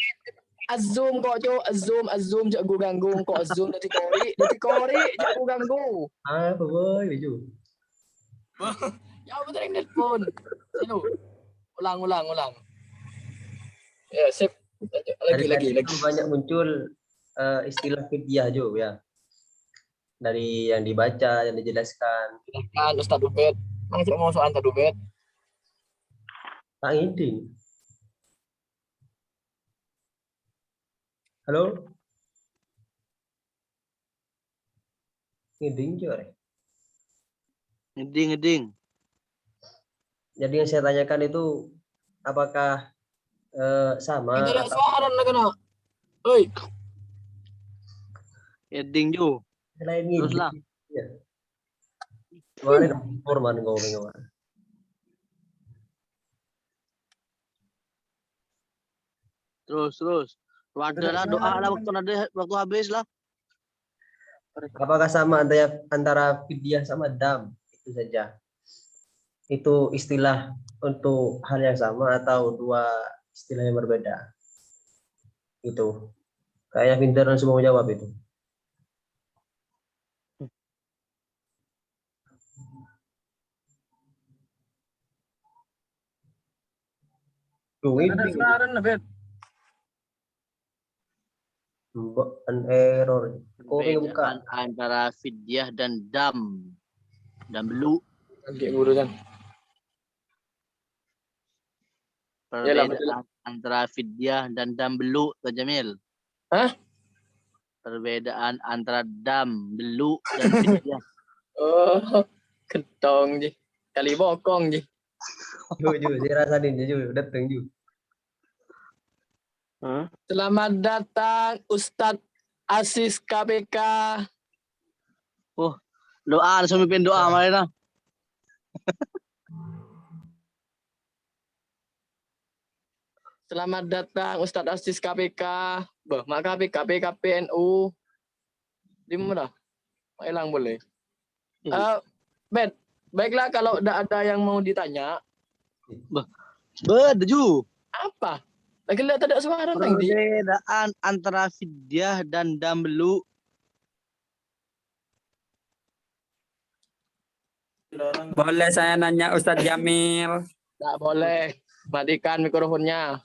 Azum kok, Cok. Azum cak gue ganggu kok Zoom dari kori cak gue ganggu. apa boy biju. Ya betul yang telepon. Sino. Ulang. Ya, sip. Lagi. Itu banyak muncul istilah fidyah Jo ya. Dari yang dibaca, yang dijelaskan. Silakan Ustaz Ubed. Mana cak mau soal Ustaz Ubed? Tak ngiding. Halo? Ngiding juga. Ngeding. Jadi yang saya tanyakan itu apakah sama Kita lihat atau suara nak kena. Oi, Ngeding ju. selain Teruslah. ngiding? Ya. Kemarin informan kau. Terus. Wadah lah doa lah waktu habis lah. Apakah sama antara fidyah sama dam? Itu saja. Itu istilah untuk hal yang sama atau dua istilah yang berbeda? Itu. Kayaknya pintar dan semua jawab itu. Tuh, ada ini suara nak bet. an error. Koring buka. Perbedaan antara fidyah dan dam. Dan belu. Nanti guru kan. Yalah, Perbedaan antara fidyah dan dam belu, Tuan Jamil. Hah? Perbedaan antara dam, belu, dan fidyah. Oh, ketong je. Kali bokong je. Ju, saya rasain ju, datang ju. Selamat datang Ustadz Asis KPK. Doa, langsung mimpin doa malah nah. Selamat datang Ustadz Asis KPK. Bah, mak KPK, PKPNU. Di mana? Mak hilang boleh. Bet, baiklah kalau tidak ada yang mau ditanya. Ju. Apa? Lagi lihat ada suara nanti. Perbedaan antara fidyah dan dam belu. Boleh saya nanya Ustadz Jamil? Tak boleh. Matikan mikrofonnya.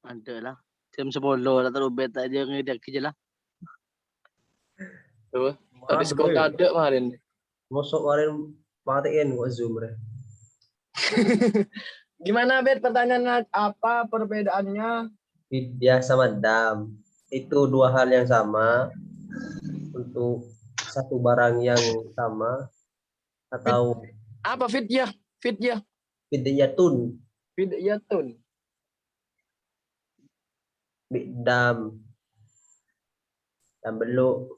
Ada lah. Jam 10 lah terus beta aja ngedak je lah. Tuh. Habis kota ada kemarin. Masuk kemarin matiin kok Zoom. Gimana Bet pertanyaannya, apa perbedaannya? Fidyah sama dam itu dua hal yang sama untuk satu barang yang sama atau Apa fidyah? Fidyah. fidyatun Fidyatun. dam belu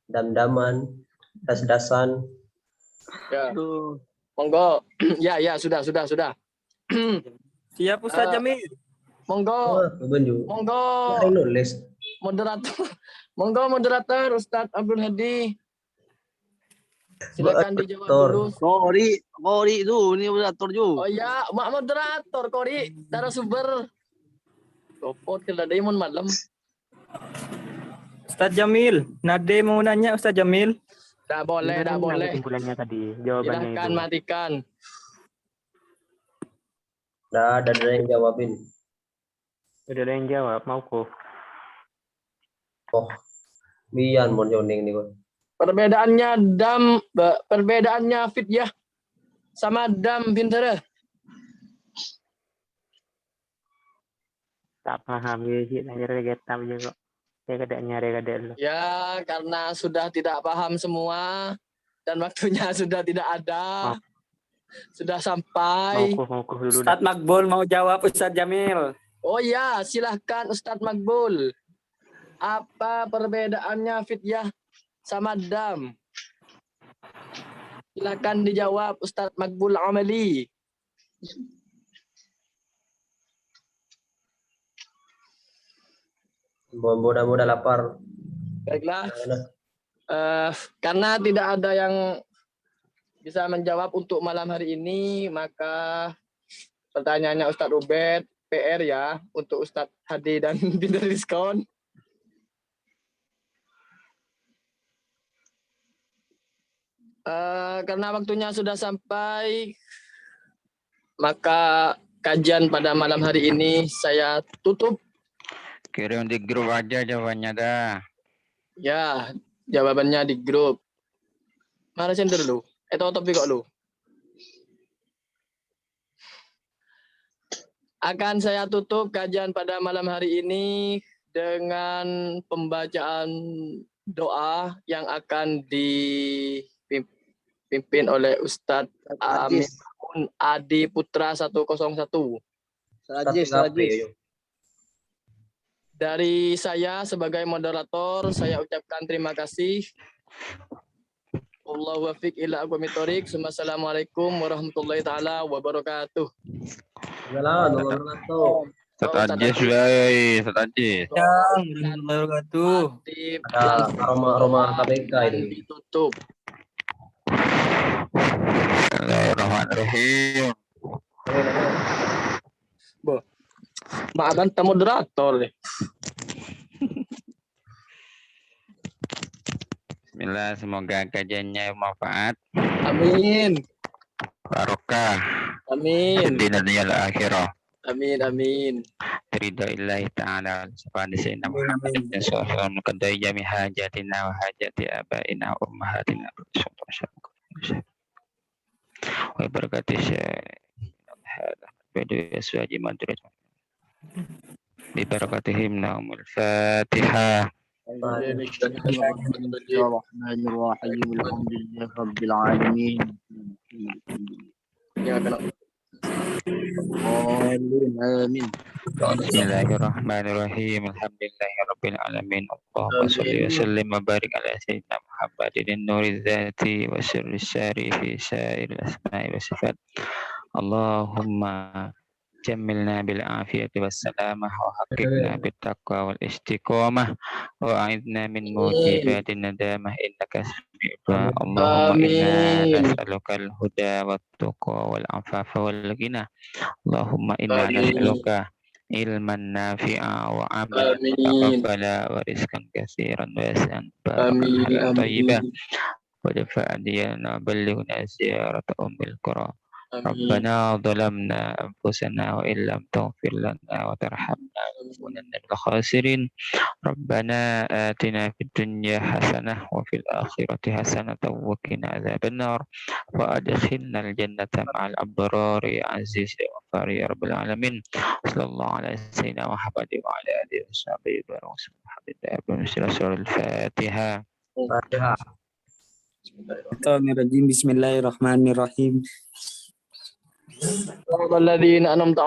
dam-daman das-dasan. Ya. Aduh. Monggo. Ya, sudah. Siap Ustadz Jamil. Monggo. Benju. Monggo. Nulis. Moderator Ustadz Abdul Hadi. Silakan dijawab Moderator. dulu. Kori itu ini moderator ju. Oh ya, mak moderator Kori, narasumber. Kopot ke Daimon malam. Ustadz Jamil, Nade mau nanya Ustadz Jamil. Tak boleh. Kesimpulannya tadi, jawabannya Silahkan itu. matikan. Ada yang jawabin. Udah ada yang jawab, mau kok. Oh, bian mau joning nih kok. Perbedaannya fidyah sama dam pintere. Tak paham ya sih, nanya regetam juga. Saya kadang nyari lo. Ya, karena sudah tidak paham semua dan waktunya sudah tidak ada. Sudah sampai. Mau dulu. Ustadz Makbul mau jawab Ustadz Jamil. Oh ya, silahkan Ustadz Makbul. Apa perbedaannya fidyah sama dam? Silakan dijawab Ustadz Makbul Amali. Mudah-mudah lapar. Baiklah. Karena tidak ada yang bisa menjawab untuk malam hari ini, maka pertanyaannya Ustadz Ubed PR ya untuk Ustadz Hadi dan Binder Diskon. Karena waktunya sudah sampai, maka kajian pada malam hari ini saya tutup. Kirim di grup aja jawabannya dah. Ya, jawabannya di grup. Mana sender lu? Topik kok lu? Akan saya tutup kajian pada malam hari ini dengan pembacaan doa yang akan dipimpin oleh Ustadz Amin Adi Putra 101. Rajis. Dari saya sebagai moderator, saya ucapkan terima kasih. Allahu wafiq ila aqwamit thoriq. Assalamualaikum warahmatullahi taala wabarakatuh. Ustaz Ajis, woi, Ustaz Ajis. Wabarakatuh. Ada aroma KPK ini. Ditutup. Bismillahirrahmanirrahim. Maafkan tamu moderator deh. Bismillah, semoga kajiannya bermanfaat, Amin. barokah, Amin. di dunia dan akhirah. Amin. Amin. Ridho illahi ta'ala subhanahu sayyidina Muhammad bin sallallahu qadai jami hajatina wa hajati abaina wa ummahatina wa barakatuh hada badu aswaji madrat bi barakatihim naumul fatihah. Bismillahirrahmanirrahim. Alhamdulillah rabbil alamin. Amin. Bismillahirrahmanirrahim. Alhamdulillahirabbil alamin. Allahumma shalli wa sallim wa barik ala sayyidina Muhammadin nuriz zati wa sirris syari fi sa'iril asma'i wa sifat. Allahumma jammilna bil afiyati was salamah wa haqiqna bit taqwa wal istiqamah wa a'idna min mujibatin nadamah innaka sami'ud du'a. Allahumma inna nas'aluka al huda wat tuqa wal afafa wal ghina. Allahumma inna nas'aluka ilman nafi'a wa amalan mutaqabbala wa rizqan katsiran wasi'an barakahan thayyibah wa dafa'an diyana ballighna ziyarata ummil qura. Rabbana zalamna anfusana wa illam taghfir lana wa tarhamna lanakunanna minal khasirin. Rabbana atina fid dunya hasanah wa fil akhirati hasanah wa qina adzabannar wa adkhilnal jannata ma'al abrar ya aziz ya ghafar ya rabbal alamin. Sallallahu alaihi sayyidina Muhammad wa ala alihi washabihi wa sallam. Al-Fatihah. Bismillahirrahmanirrahim. Alladzina an'amta